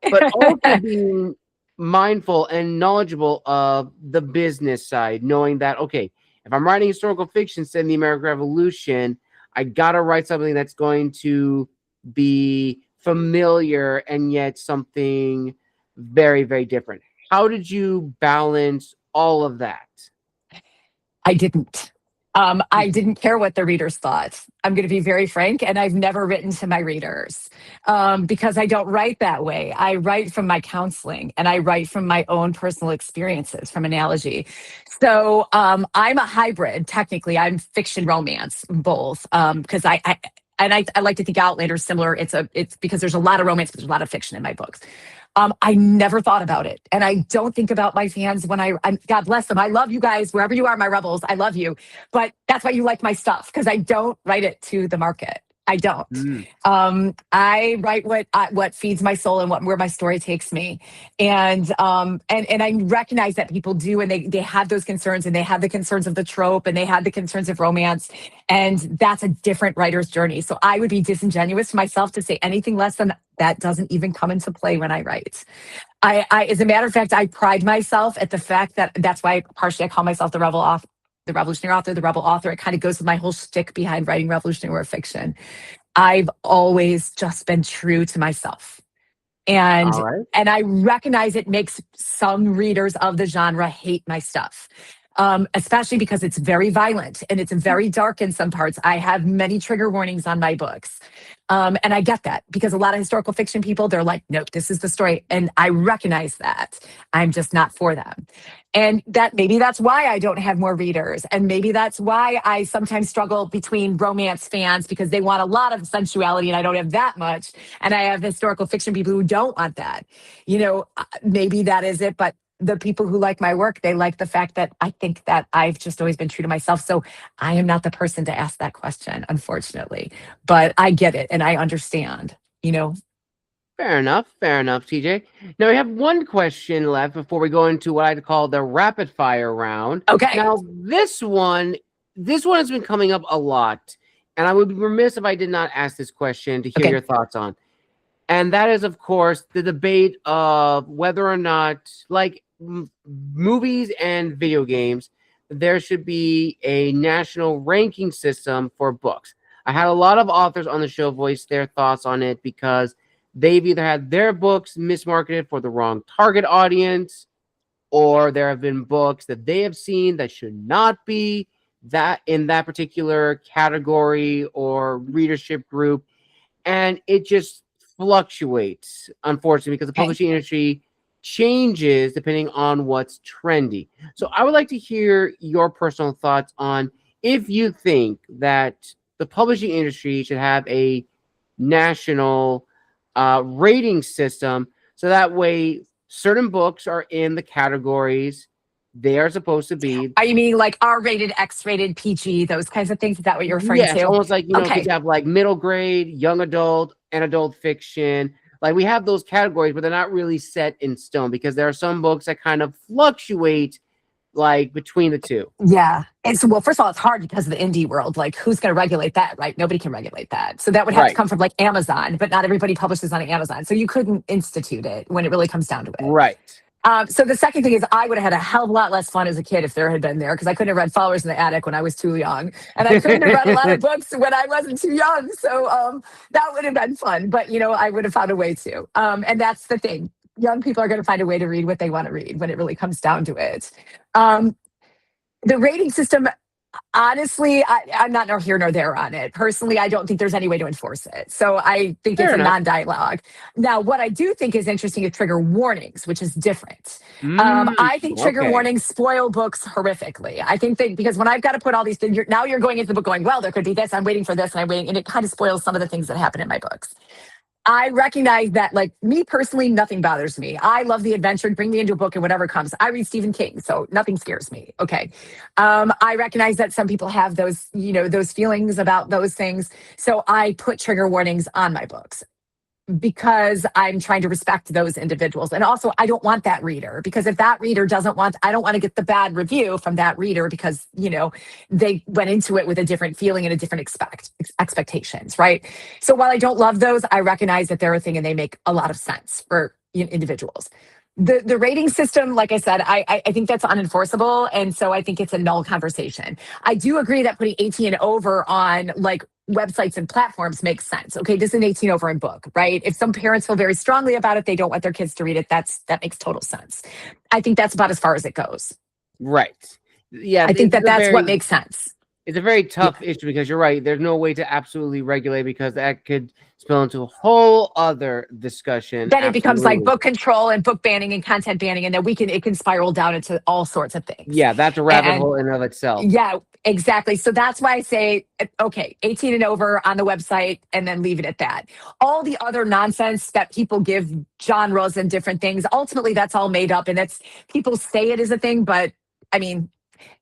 but also being mindful and knowledgeable of the business side, knowing that, okay, if I'm writing historical fiction set in the American Revolution, I gotta write something that's going to be familiar and yet something very, very different. How did you balance all of that? I didn't. I didn't care what the readers thought. I'm going to be very frank, and I've never written to my readers because I don't write that way. I write from my counseling, and I write from my own personal experiences, from analogy. So I'm a hybrid. Technically, I'm fiction romance, both, because I like to think Outlander's similar. It's because there's a lot of romance, but there's a lot of fiction in my books. I never thought about it. And I don't think about my fans when I'm, God bless them. I love you guys, wherever you are, my rebels. I love you. But that's why you like my stuff, because I don't write it to the market. I don't. Mm. I write what feeds my soul and where my story takes me, and I recognize that people do, and they have those concerns, and they have the concerns of the trope, and they have the concerns of romance, and that's a different writer's journey. So I would be disingenuous to myself to say anything less than that doesn't even come into play when I write. As a matter of fact, I pride myself at the fact that that's why partially I call myself the revolutionary author, the rebel author. It kind of goes with my whole shtick behind writing revolutionary fiction. I've always just been true to myself. And All right. and I recognize it makes some readers of the genre hate my stuff. Especially because it's very violent and it's very dark in some parts. I have many trigger warnings on my books. And I get that because a lot of historical fiction people, they're like, nope, this is the story. And I recognize that. I'm just not for them. And that maybe that's why I don't have more readers. And maybe that's why I sometimes struggle between romance fans because they want a lot of sensuality and I don't have that much. And I have historical fiction people who don't want that. Maybe that is it. But the people who like my work, they like the fact that I think that I've just always been true to myself. So I am not the person to ask that question, unfortunately. But I get it and I understand. Fair enough, TJ. Now we have one question left before we go into what I'd call the rapid fire round. Okay. Now this one has been coming up a lot, and I would be remiss if I did not ask this question to hear Okay. your thoughts on. And that is, of course, the debate of whether or not, like movies and video games, there should be a national ranking system for books. I had a lot of authors on the show voice their thoughts on it because they've either had their books mismarketed for the wrong target audience, or there have been books that they have seen that should not be that in that particular category or readership group, and it just fluctuates, unfortunately, because the Okay. publishing industry changes depending on what's trendy. So I would like to hear your personal thoughts on if you think that the publishing industry should have a national rating system, so that way certain books are in the categories they are supposed to be. Are you meaning like R-rated, X-rated, PG, those kinds of things? Is that what you're referring Yes, to? almost like, because Okay. you have like middle grade, young adult, and adult fiction. Like we have those categories, but they're not really set in stone because there are some books that kind of fluctuate like between the two. Yeah. And so, well, first of all, it's hard because of the indie world. Like, who's going to regulate that, right? Nobody can regulate that. So that would have to Right, come from like Amazon, but not everybody publishes on Amazon. So you couldn't institute it when it really comes down to it. right. So the second thing is, I would have had a hell of a lot less fun as a kid if there had been there, because I couldn't have read Flowers in the Attic when I was too young, and I couldn't have read a lot of books when I wasn't too young. So that would have been fun, but I would have found a way to. And that's the thing: young people are going to find a way to read what they want to read when it really comes down to it. Um, the rating system, honestly, I'm not nor here nor there on it. Personally, I don't think there's any way to enforce it. So I think Fair it's a enough. non-dialogue. Now, what I do think is interesting is trigger warnings, which is different. Mm, I think trigger okay. warnings spoil books horrifically. I think that because when I've got to put all these things, now you're going into the book going, well, there could be this, I'm waiting for this, and I'm waiting, and it kind of spoils some of the things that happen in my books. I recognize that, like me personally, nothing bothers me. I love the adventure. Bring me into a book and whatever comes. I read Stephen King, so nothing scares me. Okay. I recognize that some people have those, those feelings about those things. So I put trigger warnings on my books because I'm trying to respect those individuals. And also, I don't want that reader, because if that reader doesn't want, I don't want to get the bad review from that reader because, they went into it with a different feeling and a different expectations, right? So while I don't love those, I recognize that they're a thing and they make a lot of sense for individuals. The rating system, like I said, I think that's unenforceable. And so I think it's a null conversation. I do agree that putting 18 and over on like websites and platforms makes sense. Okay, this is an 18 over in book, right? If some parents feel very strongly about it, they don't want their kids to read it. That makes total sense. I think that's about as far as it goes. Right. Yeah, I think it's that a that's what very makes sense. it's a very Yeah. tough issue because you're right. There's no way to absolutely regulate because that could spill into a whole other discussion. Then it becomes like Absolutely. book control and book banning and content banning, and then it can spiral down into all sorts of things. Yeah, that's a rabbit And hole in and of itself. yeah, exactly. So that's why I say, okay, 18 and over on the website, and then leave it at that. All the other nonsense that people give genres and different things, ultimately that's all made up, and that's, people say it is a thing, but I mean,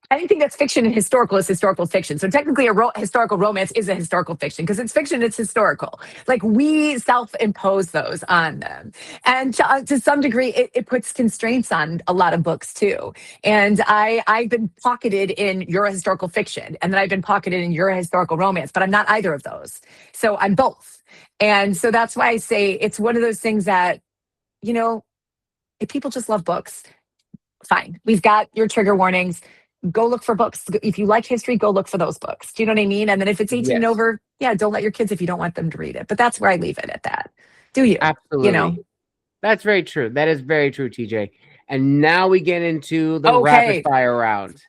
anything that's fiction and historical is historical fiction. So technically, a historical romance is a historical fiction because it's fiction, it's historical. Like we self-impose those on them, and to some degree, it puts constraints on a lot of books too. And I've been pocketed in you're a historical fiction, and then I've been pocketed in you're a historical romance, but I'm not either of those. So I'm both, and so that's why I say it's one of those things that you know, if people just love books, fine. We've got your trigger warnings. Go look for books. If you like history, go look for those books. Do you know what I mean? And then if it's 18 and Yes, over, yeah, don't let your kids if you don't want them to read it. But that's where I leave it at that. Do you? You know? absolutely. That's very true. That is very true, TJ. And now we get into the rapid Okay. fire round.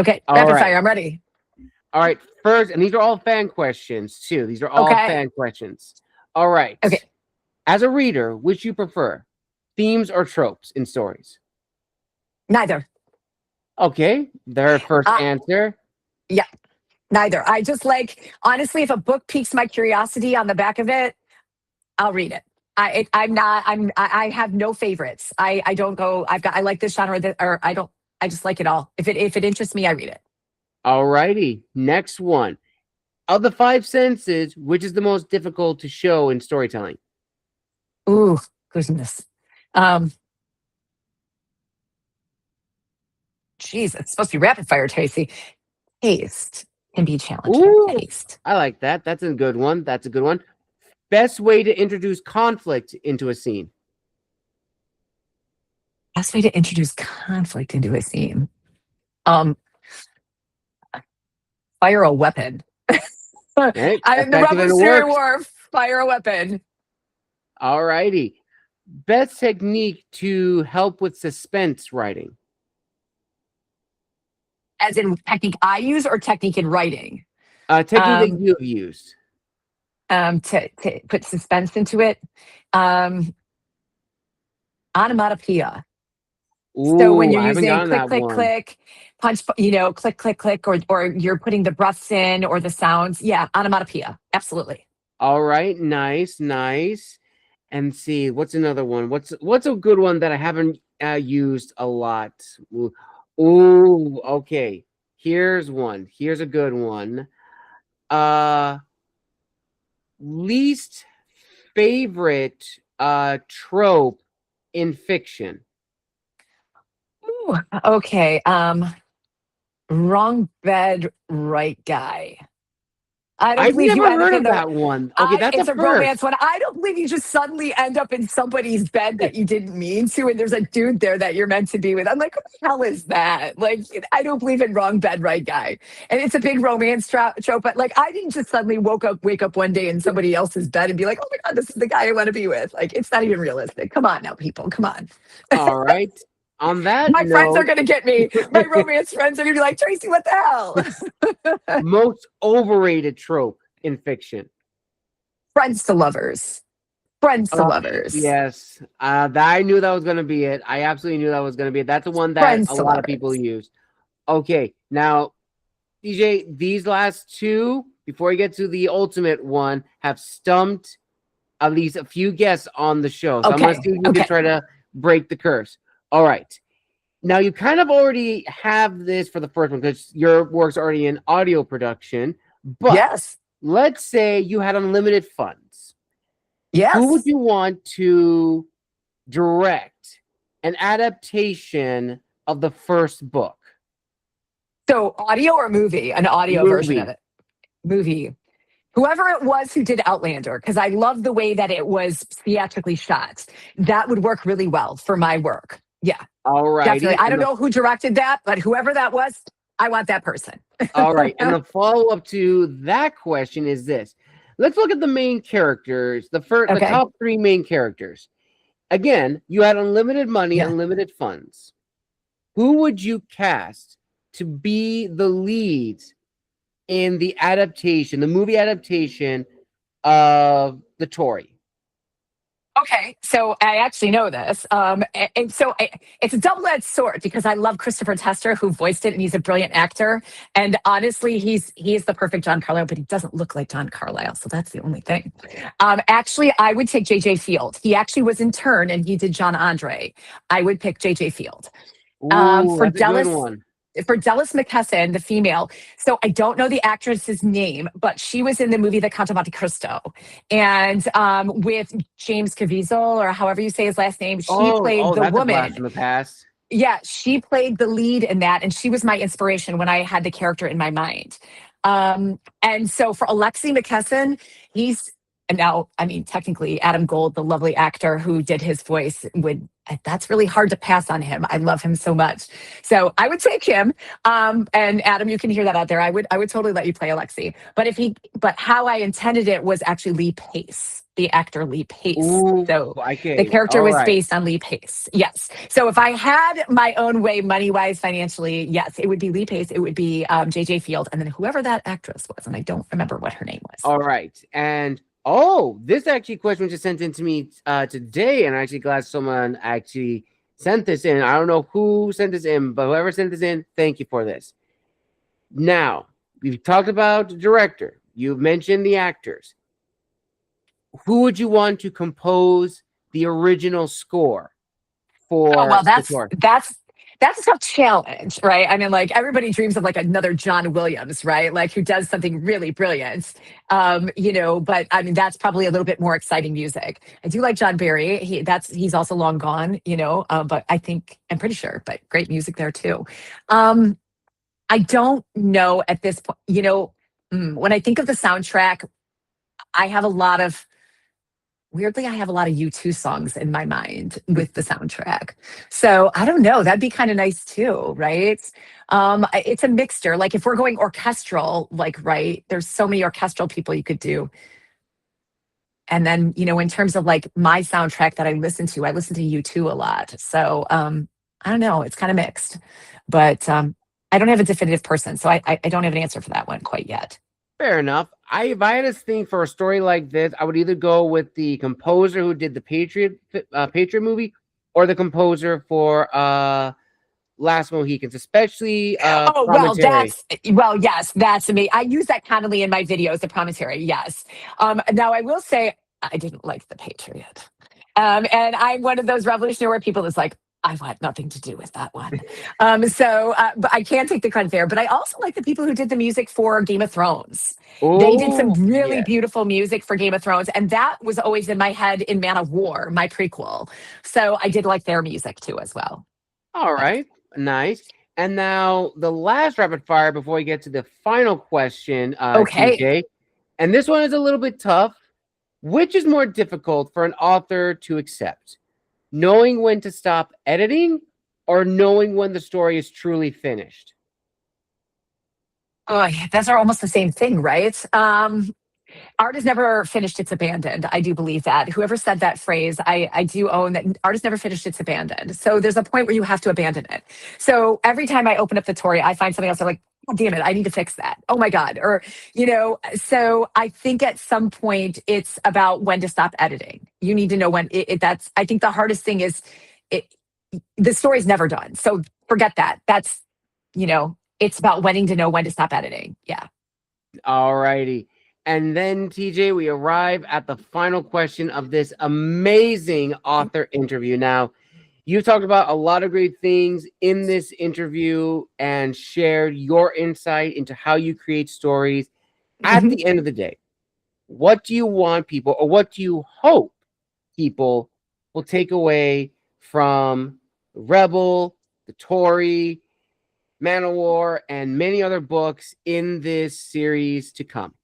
Okay. All Rapid right. fire. I'm ready. All right. First, and these are all fan questions too. These are all Okay. fan questions. All right. Okay. As a reader, which you prefer, themes or tropes in stories? Neither. Okay. Their first Uh, answer. yeah. Neither. I just like, honestly, if a book piques my curiosity on the back of it, I'll read it. I'm not, I have no favorites. I don't go, I like this genre or I don't, I just like it all. If it interests me, I read it. All righty. Next one. Of the five senses, which is the most difficult to show in storytelling? Ooh, goodness. Um, Geez, it's supposed to be rapid fire, Tracy. Taste can be challenging. Ooh, Taste. I like that. That's a good one. That's a good one. Best way to introduce conflict into a scene. Best way to introduce conflict into a scene. Um, Fire a weapon. Right? The Effective and it Revolutionary works. War, fire a weapon. All righty. Best technique to help with suspense writing. As in technique I use or technique in writing? Technique that Um, you have used. to put suspense into it. Um, Onomatopoeia. So when Ooh, you're I haven't using gotten click, that click, one. click, punch, click, click, click, or you're putting the breaths in or the sounds. Yeah, onomatopoeia. Absolutely. All right, nice, nice. And see, what's another one? What's a good one that I haven't used a lot? Ooh, ooh, okay. Here's one. Here's a good one. Uh, least favorite trope in fiction. Ooh, okay. Wrong bed, right guy. I don't I've believe you never end up heard in of the. that one. Okay, that's a It's a romance first. one. I don't believe you just suddenly end up in somebody's bed that you didn't mean to, and there's a dude there that you're meant to be with. I'm like, what the hell is that? Like, I don't believe in wrong bed, right guy. And it's a big romance trope, but like, I didn't just suddenly wake up one day in somebody else's bed and be like, oh my god, this is the guy I want to be with. Like, it's not even realistic. Come on now, people. Come on. All right. On that My friends are note, gonna get me. My romance friends are gonna be like, Tracy, what the hell? most overrated trope in fiction. Friends to lovers. Friends to Uh, lovers. yes, I knew that was going to be it. I absolutely knew that was going to be it. That's the one that Friends a to lot of people lovers. use. Okay, now, DJ, these last two, before we get to the ultimate one, have stumped at least a few guests on the show. So I'm going to Okay. see if you can Okay. try to break the curse. All right. Now, you kind of already have this for the first one because your work's already in audio production. But Yes. let's say you had unlimited funds. Who would Yes. you want to direct an adaptation of the first book? So audio or movie? An audio version of Movie. it. Movie. Whoever it was who did Outlander, because I love the way that it was theatrically shot. That would work really well for my work. Yeah, All definitely. righty. I don't know who directed that, but whoever that was, I want that person. All right. And the follow-up to that question is this. Let's look at the main characters, the Okay. top three main characters. Again, you had unlimited money, Yeah. unlimited funds. Who would you cast to be the leads in the adaptation, the movie adaptation of The Tory? Okay, so I actually know this, and so it's a double-edged sword because I love Christopher Tester, who voiced it, and he's a brilliant actor. And honestly, he is the perfect John Carlyle, but he doesn't look like John Carlyle, so that's the only thing. Actually, I would take J.J. Field. He actually was in Turn, and he did John Andre. I would pick J.J. Field. Ooh, For that's a good Dallas one. McKesson, the female. So I don't know the actress's name, but she was in the movie The Count of Monte Cristo, and with James Caviezel or however you say his last name, she played Oh, the that's a blast woman. from the past. Yeah, she played the lead in that, and she was my inspiration when I had the character in my mind. And so for Alexi McKesson, he's and now, I mean, technically, Adam Gold, the lovely actor who did his voice, would that's really hard to pass on him. I love him so much, so I would take him. And Adam, you can hear that out there. I would totally let you play Alexi. But how I intended it was actually Lee Pace, the actor Lee Pace. Ooh, So the okay. character All was right. based on Lee Pace. Yes. So if I had my own way, money wise, financially, yes, it would be Lee Pace. It would be JJ Field. And then whoever that actress was. And I don't remember what her name was. All right. And oh, this actually question was just sent in to me today, and I'm actually glad someone actually sent this in. I don't know who sent this in, but whoever sent this in, thank you for this. Now, we've talked about the director. You've mentioned the actors. Who would you want to compose the original score Oh for well, the tour? that's a tough challenge, right? I mean, like everybody dreams of like another John Williams, right? Like who does something really brilliant. But I mean that's probably a little bit more exciting music. I do like John Barry. He's also long gone, but I'm pretty sure, but great music there too. Um, I don't know at this point, when I think of the soundtrack, I have a lot of weirdly, I have a lot of U2 songs in my mind with the soundtrack. So I don't know. That'd be kind of nice too, right? It's a mixture. Like if we're going orchestral, like, right, there's so many orchestral people you could do. And then, in terms of like my soundtrack that I listen to U2 a lot. So I don't know, it's kind of mixed. But I don't have a definitive person, so I don't have an answer for that one quite yet. Fair enough. If I had to think for a story like this, I would either go with the composer who did the Patriot movie, or the composer for Last Mohicans, especially Oh, Prometary. yes, that's me. I use that commonly in my videos, the promontory, yes. Now I will say I didn't like the Patriot. And I'm one of those revolutionary people that's like, I want nothing to do with that one. But I can't take the credit there. But I also like the people who did the music for Game of Thrones. They did some Oh, really yeah. beautiful music for Game of Thrones. And that was always in my head in Man of War, my prequel. So I did like their music too, as well. All But, right. Nice. And now the last rapid fire before we get to the final question, okay. TJ. And this one is a little bit tough. Which is more difficult for an author to accept? Knowing when to stop editing, or knowing when the story is truly finished? Oh, yeah, those are almost the same thing, right? Art is never finished, it's abandoned. I do believe that. Whoever said that phrase, I do own that. Art is never finished, it's abandoned. So there's a point where you have to abandon it. So every time I open up the Tory, I find something else. I'm like, oh, damn it, I need to fix that. Oh my God. Or, so I think at some point it's about when to stop editing. You need to know when I think the hardest thing is it, the story's never done. So forget that. That's, it's about wanting to know when to stop editing. Yeah. All righty. And then, TJ, we arrive at the final question of this amazing author interview. Now, you talked about a lot of great things in this interview and shared your insight into how you create stories. At the end of the day, what do you want people, or what do you hope people will take away from Rebel, The Tory, Man of War, and many other books in this series to come?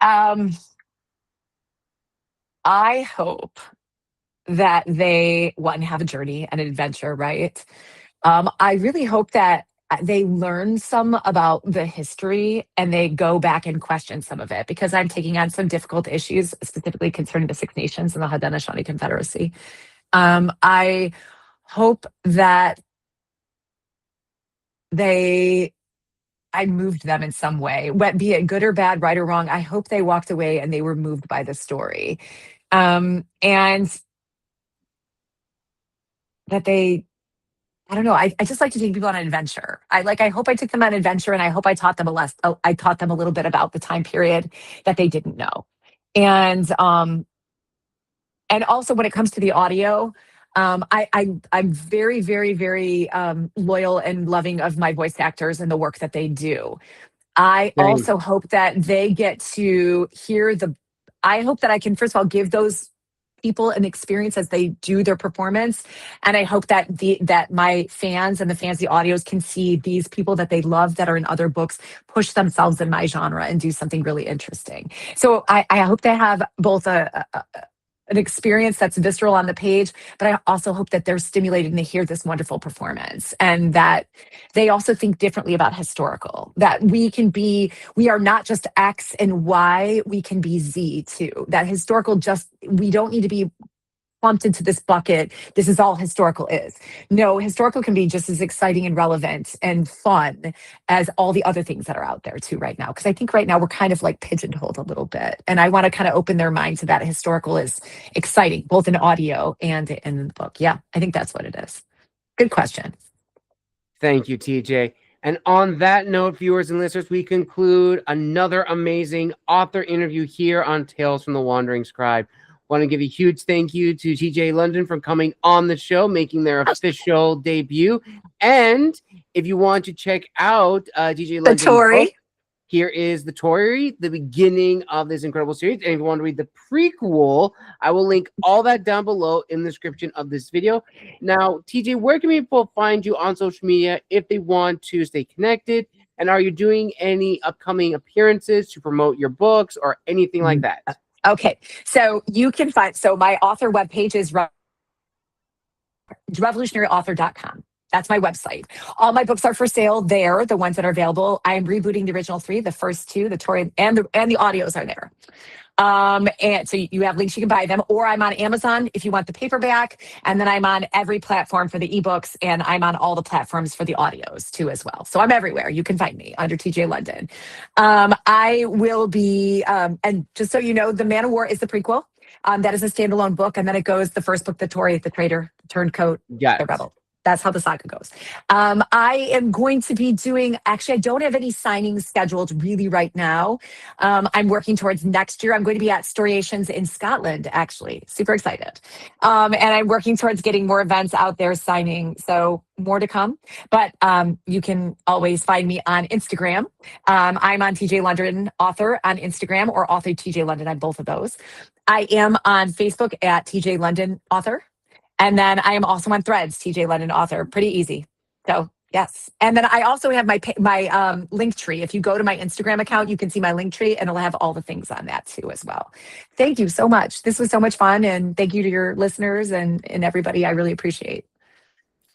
I hope that they want to have a journey and an adventure, right? I really hope that they learn some about the history and they go back and question some of it, because I'm taking on some difficult issues, specifically concerning the Six Nations and the Haudenosaunee Confederacy. I hope that I moved them in some way, be it good or bad, right or wrong. I hope they walked away and they were moved by the story. And that I don't know. I just like to take people on an adventure. I hope I took them on an adventure, and I hope I taught them I taught them a little bit about the time period that they didn't know. And also when it comes to the audio, I'm very, very, very loyal and loving of my voice actors and the work that they do. I Same. also hope that they get to hear I hope that I can, first of all, give those people an experience as they do their performance. And I hope that that my fans and the fans of the audios can see these people that they love that are in other books push themselves in my genre and do something really interesting. So I hope they have both an experience that's visceral on the page, but I also hope that they're stimulated and they hear this wonderful performance, and that they also think differently about historical, that we are not just X and Y, we can be Z too. That historical, we don't need to be plumped into this bucket. This is all historical is. No, historical can be just as exciting and relevant and fun as all the other things that are out there too right now. Because I think right now we're kind of like pigeonholed a little bit. And I want to kind of open their mind to that historical is exciting, both in audio and in the book. Yeah, I think that's what it is. Good question. Thank you, TJ. And on that note, viewers and listeners, we conclude another amazing author interview here on Tales from the Wandering Scribe. Want to give a huge thank you to TJ London for coming on the show, making their official debut. And if you want to check out TJ London's book, here is The Tory, the beginning of this incredible series. And if you want to read the prequel, I will link all that down below in the description of this video. Now, TJ, where can people find you on social media if they want to stay connected? And are you doing any upcoming appearances to promote your books or anything like that? Okay, so you can my author webpage is revolutionaryauthor.com. That's my website. All my books are for sale there, the ones that are available. I am rebooting the original 3, the first 2, the Tory, and the audios are there. And so you have links, you can buy them, or I'm on Amazon if you want the paperback. And then I'm on every platform for the ebooks, and I'm on all the platforms for the audios too as well. So I'm everywhere. You can find me under TJ London. I will be, and just so you know, The Man of War is the prequel. That is a standalone book, and then it goes the first book, The Tory, the Traitor, the Turncoat, Yes. the Rebel. That's how the saga goes. I am going to be doing, actually, I don't have any signings scheduled really right now. I'm working towards next year. I'm going to be at Storiations in Scotland, actually. Super excited. And I'm working towards getting more events out there signing. So more to come. But you can always find me on Instagram. I'm on TJ London Author on Instagram, or Author TJ London on both of those. I am on Facebook at TJ London Author. And then I am also on Threads, TJ London Author. Pretty easy. So yes. And then I also have my link tree. If you go to my Instagram account, you can see my link tree, and it'll have all the things on that too as well. Thank you so much. This was so much fun, and thank you to your listeners and everybody. I really appreciate.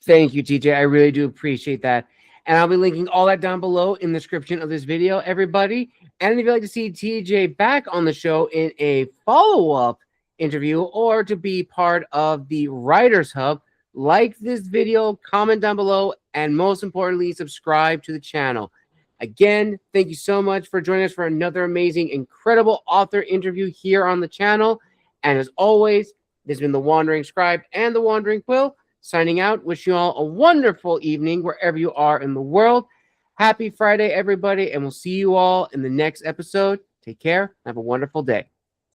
Thank you, TJ. I really do appreciate that. And I'll be linking all that down below in the description of this video, everybody. And if you'd like to see TJ back on the show in a follow-up interview, or to be part of the Writers Hub, like this video, comment down below, and most importantly, subscribe to the channel. Again, thank you so much for joining us for another amazing, incredible author interview here on the channel. And as always, this has been the Wandering Scribe and the Wandering Quill, signing out. Wish you all a wonderful evening wherever you are in the world. Happy Friday, everybody, and we'll see you all in the next episode. Take care. Have a wonderful day.